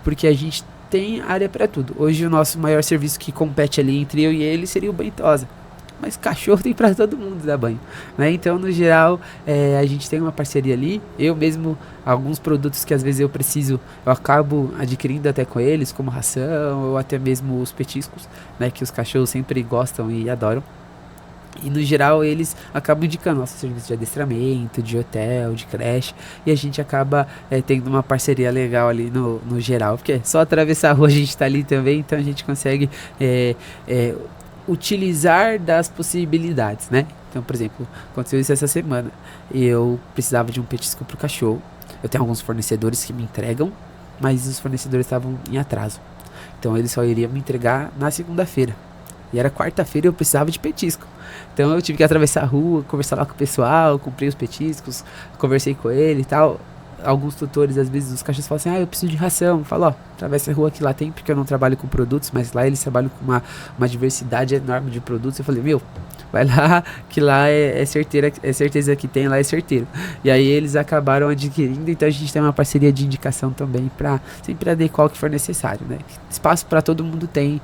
porque a gente tem área para tudo. Hoje o nosso maior serviço que compete ali entre eu e ele seria o banho tosa. Mas cachorro tem para todo mundo dar banho, né? Então, no geral, a gente tem uma parceria ali. Eu mesmo, alguns produtos que às vezes eu acabo adquirindo até com eles, como ração ou até mesmo os petiscos, né? Que os cachorros sempre gostam e adoram. E no geral eles acabam indicando nosso serviço de adestramento, de hotel, de creche. E a gente acaba tendo uma parceria legal ali no geral. Porque só atravessar a rua a gente tá ali também, então a gente consegue utilizar das possibilidades, né? Então, por exemplo, aconteceu isso essa semana. Eu precisava de um petisco pro cachorro. Eu tenho alguns fornecedores que me entregam, mas os fornecedores estavam em atraso. Então eles só iriam me entregar na segunda-feira. E era quarta-feira e eu precisava de petisco. Então eu tive que atravessar a rua, conversar lá com o pessoal, comprei os petiscos, conversei com ele e tal. Alguns tutores, às vezes, os cachorros falam assim, eu preciso de ração. Eu falo, atravessa a rua que lá tem, porque eu não trabalho com produtos, mas lá eles trabalham com uma diversidade enorme de produtos. Eu falei, vai lá, que lá é certeza que tem, lá é certeiro. E aí eles acabaram adquirindo, então a gente tem uma parceria de indicação também para sempre adequar o que for necessário, né? Espaço para todo mundo tem,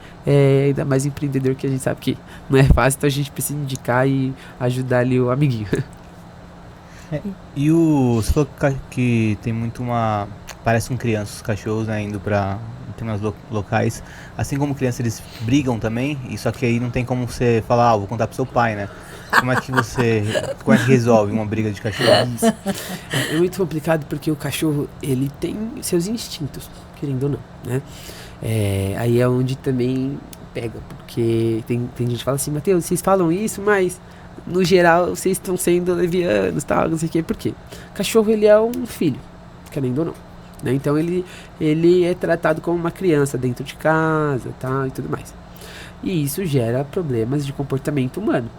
ainda mais empreendedor que a gente sabe que não é fácil, então a gente precisa indicar e ajudar ali o amiguinho. E você falou que tem muito parece com crianças, os cachorros, né, indo pra determinados locais. Assim como crianças, eles brigam também, e só que aí não tem como você falar, vou contar pro seu pai, né? Como é que resolve uma briga de cachorro? É muito complicado porque o cachorro, ele tem seus instintos, querendo ou não, né? Aí é onde também pega, porque tem gente que fala assim, Matheus, vocês falam isso, mas no geral, vocês estão sendo levianos, tal, não sei o que. Por quê? Cachorro, ele é um filho, querendo ou não, né? Então, ele é tratado como uma criança dentro de casa, tal, e tudo mais. E isso gera problemas de comportamento humano.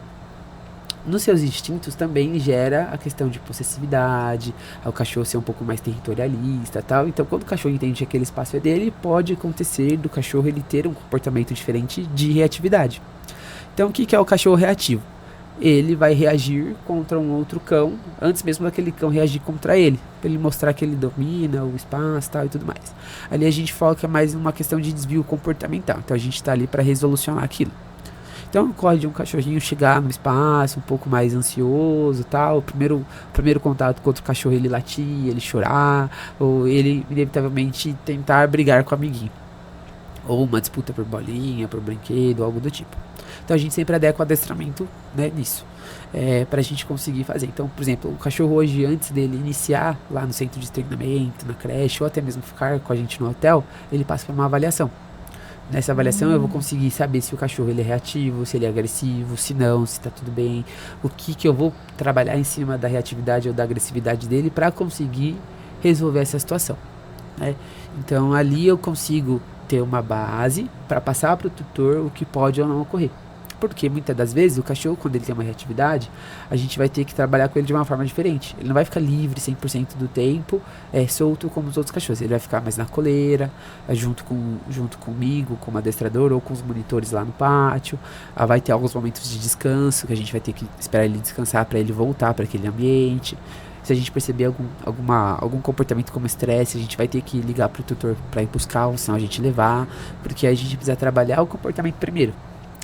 Nos seus instintos também gera a questão de possessividade, o cachorro ser um pouco mais territorialista, tal. Então, quando o cachorro entende que aquele espaço é dele, pode acontecer do cachorro ele ter um comportamento diferente de reatividade. Então, o que é o cachorro reativo? Ele vai reagir contra um outro cão antes mesmo daquele cão reagir contra ele, para ele mostrar que ele domina o espaço, tal, e tudo mais. Ali a gente foca mais uma questão de desvio comportamental. Então, a gente está ali para resolucionar aquilo. Então, ocorre de um cachorrinho chegar no espaço um pouco mais ansioso, tal. O primeiro contato com outro cachorro, ele latir, ele chorar, ou ele inevitavelmente tentar brigar com o amiguinho, ou uma disputa por bolinha, por brinquedo, algo do tipo. Então, a gente sempre adequa o adestramento, né, nisso, pra gente conseguir fazer. Então, por exemplo, o cachorro hoje, antes dele iniciar lá no centro de treinamento, na creche, ou até mesmo ficar com a gente no hotel, ele passa por uma avaliação. Nessa avaliação eu vou conseguir saber se o cachorro ele é reativo, se ele é agressivo, se não, se tá tudo bem, o que eu vou trabalhar em cima da reatividade ou da agressividade dele para conseguir resolver essa situação, né? Então ali eu consigo ter uma base para passar para o tutor o que pode ou não ocorrer. Porque muitas das vezes o cachorro, quando ele tem uma reatividade, a gente vai ter que trabalhar com ele de uma forma diferente. Ele não vai ficar livre 100% do tempo, solto como os outros cachorros. Ele vai ficar mais na coleira, junto comigo, como adestrador ou com os monitores lá no pátio. Vai ter alguns momentos de descanso, que a gente vai ter que esperar ele descansar para ele voltar para aquele ambiente. Se a gente perceber algum comportamento como estresse, a gente vai ter que ligar para o tutor para ir buscar, ou senão a gente levar. Porque a gente precisa trabalhar o comportamento primeiro.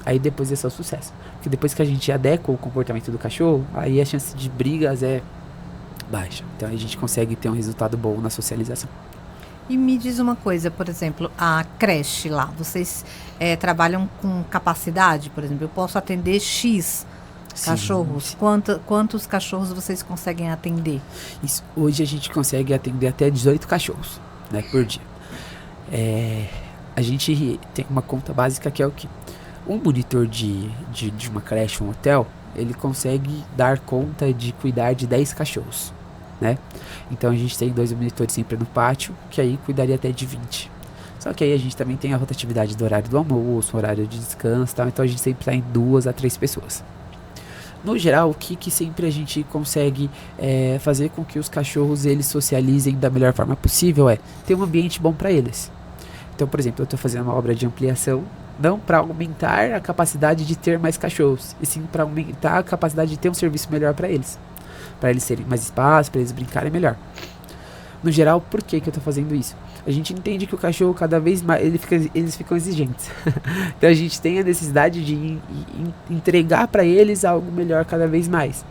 Aí depois é só sucesso. Porque depois que a gente adequa o comportamento do cachorro, aí a chance de brigas é baixa. Então a gente consegue ter um resultado bom na socialização. E me diz uma coisa, por exemplo, a creche lá, vocês trabalham com capacidade? Por exemplo, eu posso atender X cachorros? Sim. Quantos cachorros vocês conseguem atender? Isso. Hoje a gente consegue atender até 18 cachorros, né, por dia. A gente tem uma conta básica que é o que? Um monitor de uma creche, um hotel, ele consegue dar conta de cuidar de 10 cachorros, né? Então a gente tem 2 monitores sempre no pátio, que aí cuidaria até de 20. Só que aí a gente também tem a rotatividade do horário do almoço, horário de descanso e tal, então a gente sempre está em 2 a 3 pessoas. No geral, o que sempre a gente consegue fazer com que os cachorros eles socializem da melhor forma possível é ter um ambiente bom para eles. Então, por exemplo, eu estou fazendo uma obra de ampliação, não para aumentar a capacidade de ter mais cachorros, e sim para aumentar a capacidade de ter um serviço melhor para eles terem mais espaço, para eles brincarem melhor. No geral, por que eu estou fazendo isso? A gente entende que o cachorro cada vez mais, eles ficam exigentes. Então a gente tem a necessidade de entregar para eles algo melhor cada vez mais.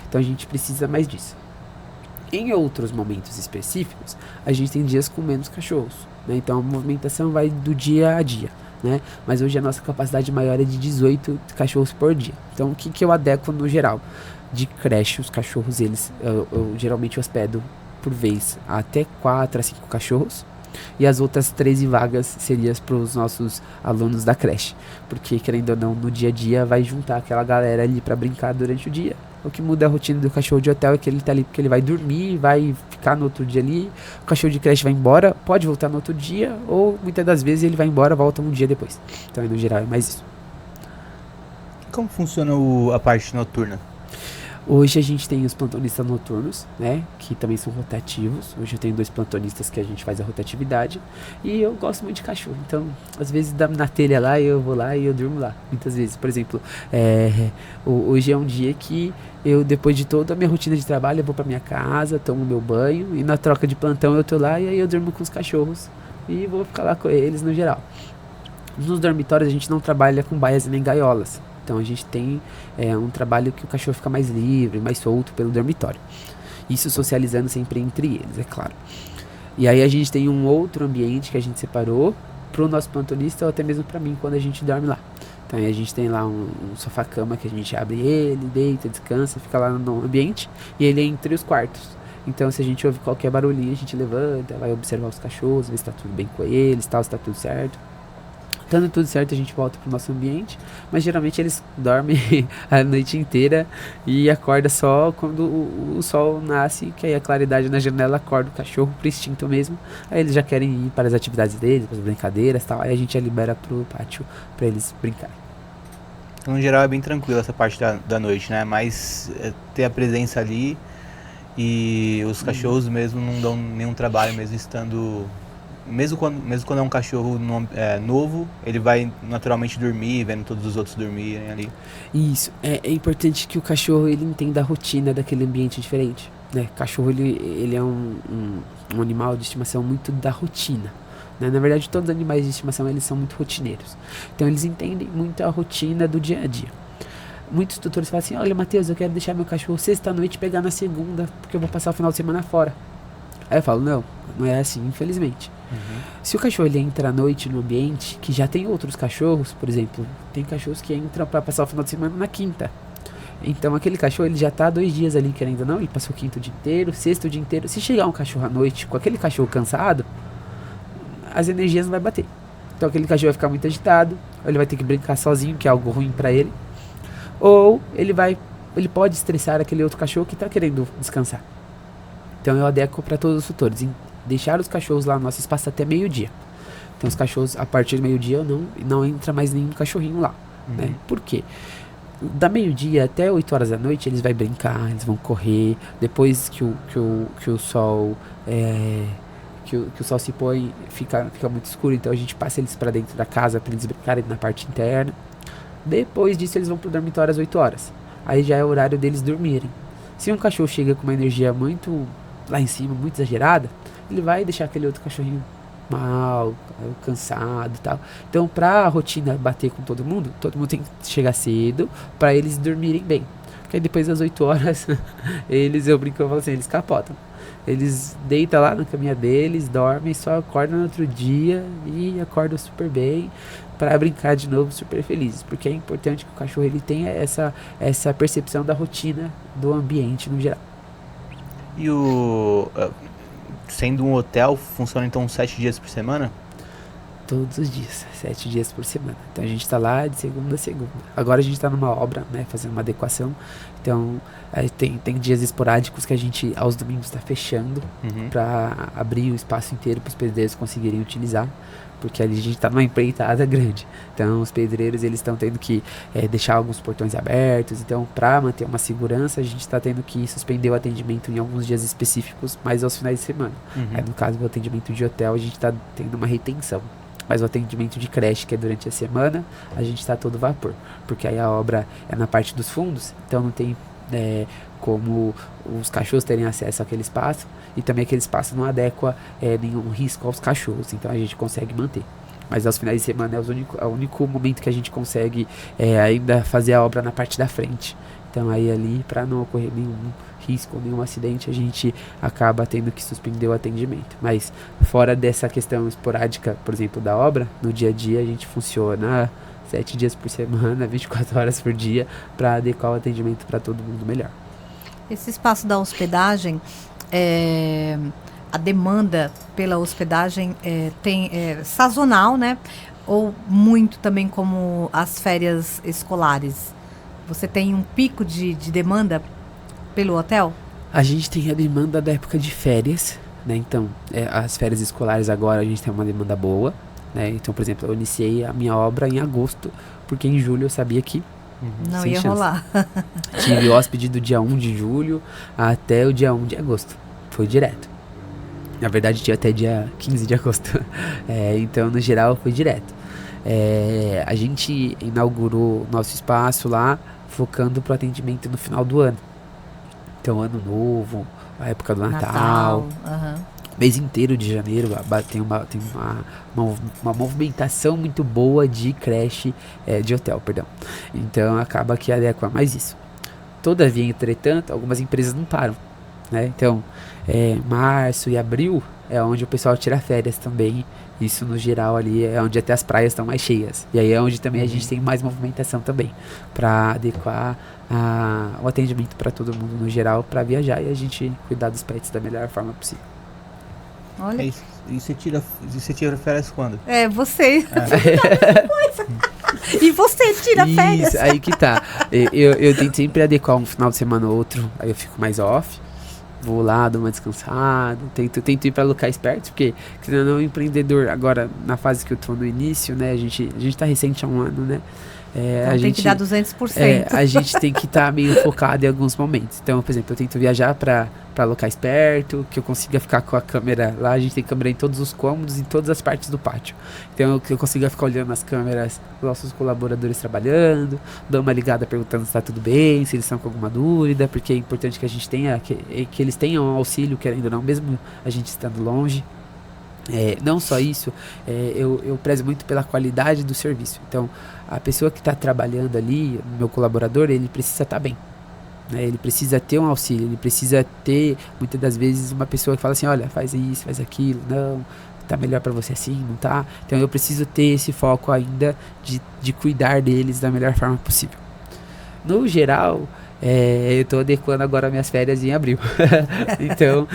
Então a gente precisa mais disso. Em outros momentos específicos, a gente tem dias com menos cachorros, né? Então a movimentação vai do dia a dia, né? Mas hoje a nossa capacidade maior é de 18 cachorros por dia. Então o que eu adequo no geral? De creche, os cachorros, eu geralmente hospedo por vez até 4 a 5 cachorros. E as outras 13 vagas seriam para os nossos alunos da creche. Porque, querendo ou não, no dia a dia vai juntar aquela galera ali para brincar durante o dia. O que muda a rotina do cachorro de hotel é que ele tá ali porque ele vai dormir, vai ficar no outro dia ali. O cachorro de creche vai embora, pode voltar no outro dia, ou muitas das vezes ele vai embora, volta um dia depois. Então, no geral, é mais isso. Como funciona a parte noturna? Hoje a gente tem os plantonistas noturnos, né, que também são rotativos. Hoje eu tenho 2 plantonistas que a gente faz a rotatividade. E eu gosto muito de cachorro, então às vezes dá na telha lá, eu vou lá e eu durmo lá. Muitas vezes, por exemplo, hoje é um dia que eu, depois de toda a minha rotina de trabalho, eu vou pra minha casa, tomo meu banho. E na troca de plantão eu tô lá e aí eu durmo com os cachorros. E vou ficar lá com eles no geral. Nos dormitórios a gente não trabalha com baias nem gaiolas. Então a gente tem um trabalho que o cachorro fica mais livre, mais solto pelo dormitório. Isso socializando sempre entre eles, é claro. E aí a gente tem um outro ambiente que a gente separou pro nosso plantonista ou até mesmo para mim quando a gente dorme lá. Então aí a gente tem lá um sofá-cama que a gente abre ele, deita, descansa, fica lá no ambiente. E ele é entre os quartos. Então se a gente ouve qualquer barulhinho, a gente levanta, vai observar os cachorros, ver se tá tudo bem com eles, tal, se tá tudo certo. Estando tudo certo, a gente volta pro nosso ambiente, mas geralmente eles dormem a noite inteira e acorda só quando o sol nasce, que aí a claridade na janela acorda o cachorro pro instinto mesmo. Aí eles já querem ir para as atividades deles, para as brincadeiras e tal, aí a gente já libera pro pátio para eles brincarem. No geral é bem tranquilo essa parte da noite, né? Mas ter a presença ali e os cachorros mesmo não dão nenhum trabalho mesmo estando... Mesmo quando é um cachorro novo, ele vai naturalmente dormir, vendo todos os outros dormirem ali. Isso, é importante que o cachorro ele entenda a rotina daquele ambiente diferente, né? Cachorro ele é um animal de estimação muito da rotina, né? Na verdade, todos os animais de estimação eles são muito rotineiros, então eles entendem muito a rotina do dia a dia. Muitos tutores falam assim: olha, Matheus, eu quero deixar meu cachorro sexta-noite pegar na segunda, porque eu vou passar o final de semana fora. Aí eu falo: não é assim, infelizmente. Se o cachorro ele entra à noite no ambiente que já tem outros cachorros, por exemplo, tem cachorros que entram para passar o final de semana na quinta. Então aquele cachorro ele já tá 2 dias ali, querendo ou não, ele passou o quinto o dia inteiro, sexto o dia inteiro. Se chegar um cachorro à noite com aquele cachorro cansado, as energias não vai bater. Então aquele cachorro vai ficar muito agitado, ou ele vai ter que brincar sozinho, que é algo ruim para ele, ou ele pode estressar aquele outro cachorro que tá querendo descansar. Então eu adequo para todos os tutores, deixar os cachorros lá no nosso espaço até meio-dia. Então os cachorros, a partir do meio-dia, não entra mais nenhum cachorrinho lá, né? Por quê? Da meio-dia até 8 horas da noite eles vão brincar, eles vão correr. Depois que o sol que o sol se põe, fica muito escuro, então a gente passa eles para dentro da casa para eles brincarem na parte interna. Depois disso eles vão pro dormitório às 8 horas. Aí já é o horário deles dormirem. Se um cachorro chega com uma energia muito lá em cima, muito exagerada, ele vai deixar aquele outro cachorrinho mal, cansado e tal. Então, pra rotina bater com todo mundo tem que chegar cedo pra eles dormirem bem. Porque aí depois das 8 horas, eu brinco, eu falo assim, eles capotam. Eles deitam lá na caminha deles, dormem, só acordam no outro dia e acordam super bem para brincar de novo, super felizes. Porque é importante que o cachorro ele tenha essa percepção da rotina do ambiente no geral. E sendo um hotel, funciona então 7 dias por semana? Todos os dias, 7 dias por semana. Então a gente tá lá de segunda a segunda. Agora a gente tá numa obra, né, fazendo uma adequação. Então tem dias esporádicos que a gente aos domingos tá fechando para abrir o espaço inteiro para os pedreiros conseguirem utilizar, porque ali a gente tá numa empreitada grande. Então os pedreiros eles estão tendo que deixar alguns portões abertos. Então para manter uma segurança a gente está tendo que suspender o atendimento em alguns dias específicos, mas aos finais de semana. Aí, no caso do atendimento de hotel a gente está tendo uma retenção. Mas o atendimento de creche, que é durante a semana, a gente está todo vapor. Porque aí a obra é na parte dos fundos, então não tem como os cachorros terem acesso àquele espaço. E também aquele espaço não adequa nenhum risco aos cachorros, então a gente consegue manter. Mas aos finais de semana é o único momento que a gente consegue ainda fazer a obra na parte da frente. Então aí ali, para não ocorrer nenhum risco, nenhum acidente, a gente acaba tendo que suspender o atendimento. Mas fora dessa questão esporádica, por exemplo, da obra, no dia a dia a gente funciona 7 dias por semana, 24 horas por dia, para adequar o atendimento para todo mundo melhor. Esse espaço da hospedagem, a demanda pela hospedagem tem sazonal, né? Ou muito também como as férias escolares? Você tem um pico de demanda pelo hotel? A gente tem a demanda da época de férias, né? Então, as férias escolares agora a gente tem uma demanda boa, né? Então, por exemplo, eu iniciei a minha obra em agosto, porque em julho eu sabia que não ia rolar. Tive hóspede do dia 1 de julho até o dia 1 de agosto. Foi direto. Na verdade, tinha até dia 15 de agosto. Então, no geral, foi direto. A gente inaugurou nosso espaço lá, focando para o atendimento no final do ano. Então, ano novo, a época do Natal. Mês inteiro de janeiro tem uma movimentação muito boa de creche, de hotel, perdão. Então acaba que adequa mais isso. Todavia, entretanto, algumas empresas não param, né? Então, março e abril é onde o pessoal tira férias também. Isso no geral ali é onde até as praias estão mais cheias. E aí é onde também a gente tem mais movimentação também, para adequar o atendimento para todo mundo no geral, para viajar e a gente cuidar dos pets da melhor forma possível. Olha. E você tira férias quando? Você. E você tira férias. Isso, aí que tá. Eu tento sempre adequar um final de semana ou outro, aí eu fico mais off. Vou lá, dou uma descansada, tento ir para locais perto, porque querendo ou não, empreendedor, agora na fase que eu tô no início, né, a gente tá recente há um ano, né, Então tem que dar 200%. a gente tem que estar meio focado em alguns momentos. Então, por exemplo, eu tento viajar para locais perto, que eu consiga ficar com a câmera lá. A gente tem câmera em todos os cômodos, em todas as partes do pátio. Então, que eu consiga ficar olhando as câmeras, nossos colaboradores trabalhando, dou uma ligada perguntando se está tudo bem, se eles estão com alguma dúvida, porque é importante que a gente tenha, que eles tenham um auxílio, querendo ou não, mesmo a gente estando longe. Não só isso, eu prezo muito pela qualidade do serviço. Então, a pessoa que está trabalhando ali, meu colaborador, ele precisa estar bem, né? Ele precisa ter um auxílio, ele precisa ter, muitas das vezes, uma pessoa que fala assim, olha, faz isso, faz aquilo, não, tá melhor para você assim, não tá? Então, eu preciso ter esse foco ainda de cuidar deles da melhor forma possível. No geral, eu tô adequando agora minhas férias em abril. Então,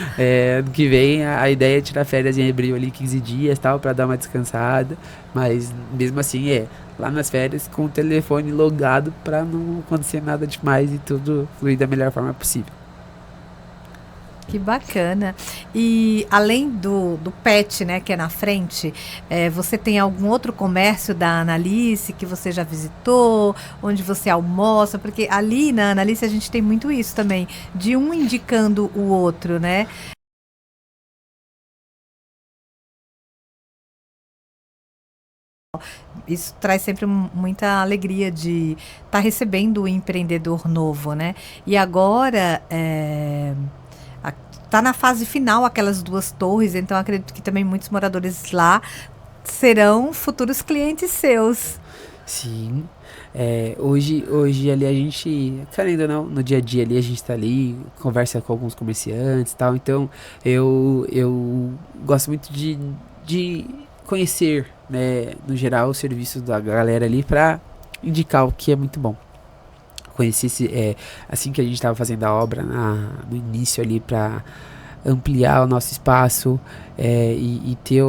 ano que vem a ideia é tirar férias em abril ali, 15 dias tal, pra dar uma descansada. Mas mesmo assim, lá nas férias com o telefone logado pra não acontecer nada demais e tudo fluir da melhor forma possível. Que bacana. E além do pet, né, que é na frente, você tem algum outro comércio da Analice que você já visitou, onde você almoça? Porque ali na Analice a gente tem muito isso também, de um indicando o outro, né? Isso traz sempre muita alegria de estar recebendo o empreendedor novo, né? E agora tá na fase final aquelas 2 torres, então acredito que também muitos moradores lá serão futuros clientes seus. Sim. Hoje ali a gente, querendo ou não, no dia a dia ali a gente tá ali, conversa com alguns comerciantes e tal, então eu gosto muito de conhecer, né, no geral, o serviço da galera ali pra indicar o que é muito bom. Conheci assim que a gente estava fazendo a obra no início ali para ampliar o nosso espaço e ter a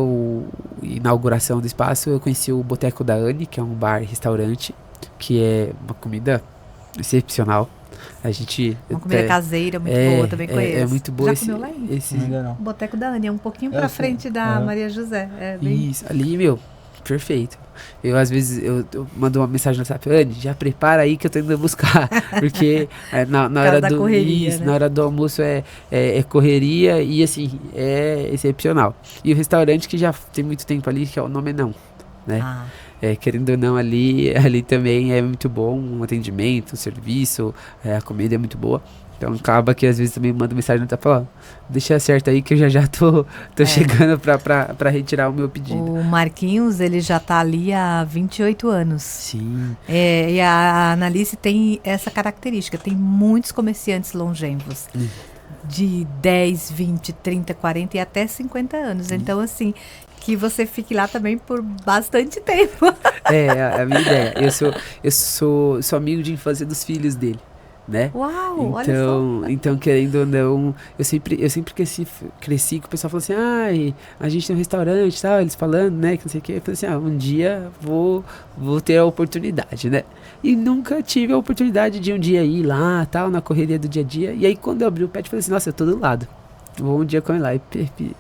inauguração do espaço, eu conheci o Boteco da Anne, que é um bar e restaurante, que é uma comida excepcional. Uma comida caseira muito boa, também conheço. É muito boa. Já comeu lá ainda? Não. O Boteco da Anne, é um pouquinho pra frente da Maria José. Isso, ali, meu, perfeito. Eu, às vezes, eu mando uma mensagem no WhatsApp, Anne, já prepara aí que eu tô indo buscar. Porque na hora do correria, né? Na hora do almoço é correria e, assim, é excepcional. E o restaurante que já tem muito tempo ali, que é o Nome Não, né? Querendo ou não, ali também é muito bom o atendimento, o serviço, a comida é muito boa. Então acaba que às vezes também manda mensagem no WhatsApp, ó, deixa certo aí que eu já tô chegando pra retirar o meu pedido. O Marquinhos, ele já tá ali há 28 anos. Sim. E a Analice tem essa característica, tem muitos comerciantes longevos. De 10, 20, 30, 40 e até 50 anos. Então, assim, que você fique lá também por bastante tempo. A minha ideia. Eu sou amigo de infância dos filhos dele, né? Uau, olha só. Então, querendo ou não, eu sempre cresci que o pessoal falou assim, a gente tem um restaurante e tal, eles falando, né, que não sei o que. Eu falei assim, um dia vou ter a oportunidade, né? E nunca tive a oportunidade de um dia ir lá, tal, na correria do dia a dia. E aí, quando eu abri o pet, eu falei assim, nossa, eu tô do lado. Vou um dia comer lá. E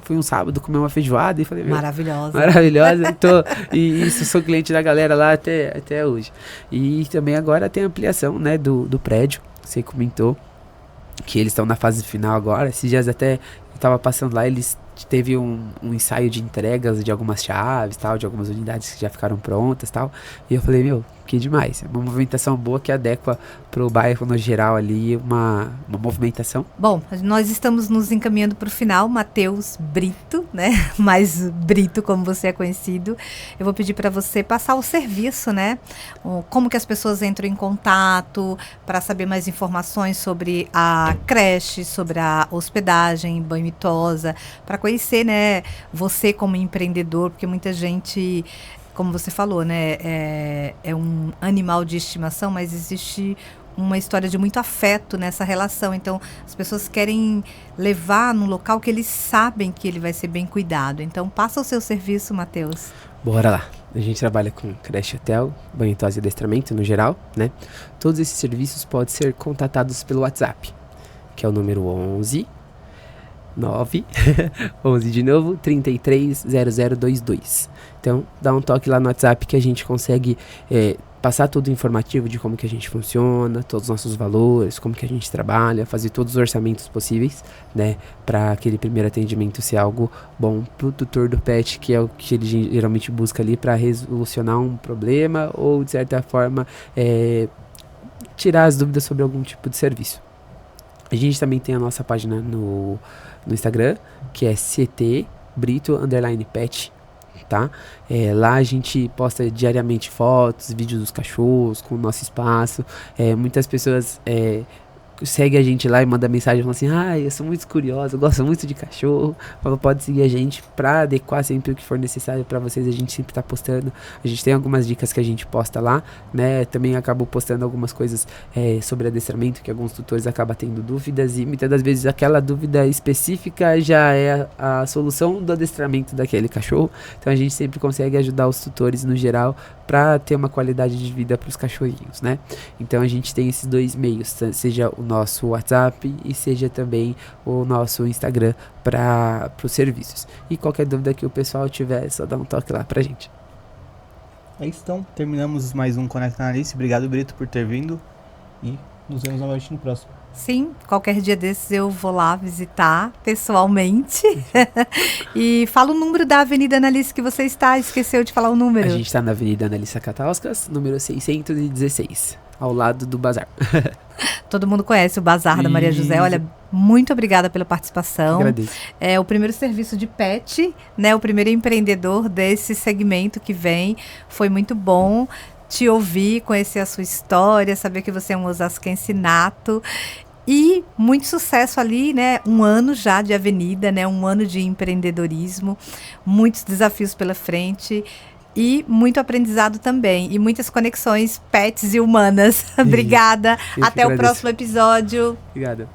fui um sábado comer uma feijoada e falei, maravilhosa. E isso, sou cliente da galera lá até hoje. E também agora tem a ampliação, né, do prédio. Você comentou que eles estão na fase final agora. Esses dias até eu tava passando lá, eles teve um ensaio de entregas de algumas chaves, tal, de algumas unidades que já ficaram prontas, tal. E eu falei, que demais. É uma movimentação boa que adequa pro bairro no geral ali, uma movimentação. Bom, nós estamos nos encaminhando para o final. Matheus Brito, né? Mais Brito, como você é conhecido. Eu vou pedir para você passar o serviço, né? Como que as pessoas entram em contato para saber mais informações sobre a creche, sobre a hospedagem, banho e tosa, para conhecer, né, você como empreendedor, porque muita gente, como você falou, né, é um animal de estimação, mas existe uma história de muito afeto nessa relação. Então, as pessoas querem levar num local que eles sabem que ele vai ser bem cuidado. Então, passa o seu serviço, Matheus. Bora lá. A gente trabalha com creche, hotel, banho, tosse e adestramento no geral, né? Todos esses serviços podem ser contatados pelo WhatsApp, que é o número 11 de novo, 330022. Então, dá um toque lá no WhatsApp que a gente consegue passar todo o informativo de como que a gente funciona, todos os nossos valores, como que a gente trabalha, fazer todos os orçamentos possíveis, né, para aquele primeiro atendimento ser algo bom pro tutor do pet, que é o que ele geralmente busca ali para resolucionar um problema ou, de certa forma, tirar as dúvidas sobre algum tipo de serviço. A gente também tem a nossa página no Instagram, que é ctbrito_pet, tá? Lá a gente posta diariamente fotos, vídeos dos cachorros, com o nosso espaço. Muitas pessoas segue a gente lá e manda mensagem falando assim: eu sou muito curiosa, eu gosto muito de cachorro. Pode seguir a gente pra adequar sempre o que for necessário pra vocês. A gente sempre tá postando. A gente tem algumas dicas que a gente posta lá, né? Também acabo postando algumas coisas sobre adestramento, que alguns tutores acabam tendo dúvidas, e muitas das vezes aquela dúvida específica já é a solução do adestramento daquele cachorro. Então a gente sempre consegue ajudar os tutores no geral para ter uma qualidade de vida para os cachorrinhos, né? Então a gente tem esses dois meios, seja o nosso WhatsApp e seja também o nosso Instagram para os serviços. E qualquer dúvida que o pessoal tiver, é só dá um toque lá pra gente. É isso, então. Terminamos mais um Conecta Análise. Obrigado, Brito, por ter vindo. E nos vemos novamente no próximo. Sim, qualquer dia desses eu vou lá visitar pessoalmente. E fala o número da Avenida Analice que você está. Esqueceu de falar o número. A gente está na Avenida Analice Catauskas, número 616, ao lado do bazar. Todo mundo conhece o Bazar da Maria José. Olha, muito obrigada pela participação. Agradeço. É o primeiro serviço de pet, né? O primeiro empreendedor desse segmento que vem. Foi muito bom te ouvir, conhecer a sua história, saber que você é um osasquense nato. E muito sucesso ali, né? Um ano já de avenida, né? Um ano de empreendedorismo, muitos desafios pela frente e muito aprendizado também. E muitas conexões pets e humanas. Obrigada. Até o próximo episódio. Obrigada.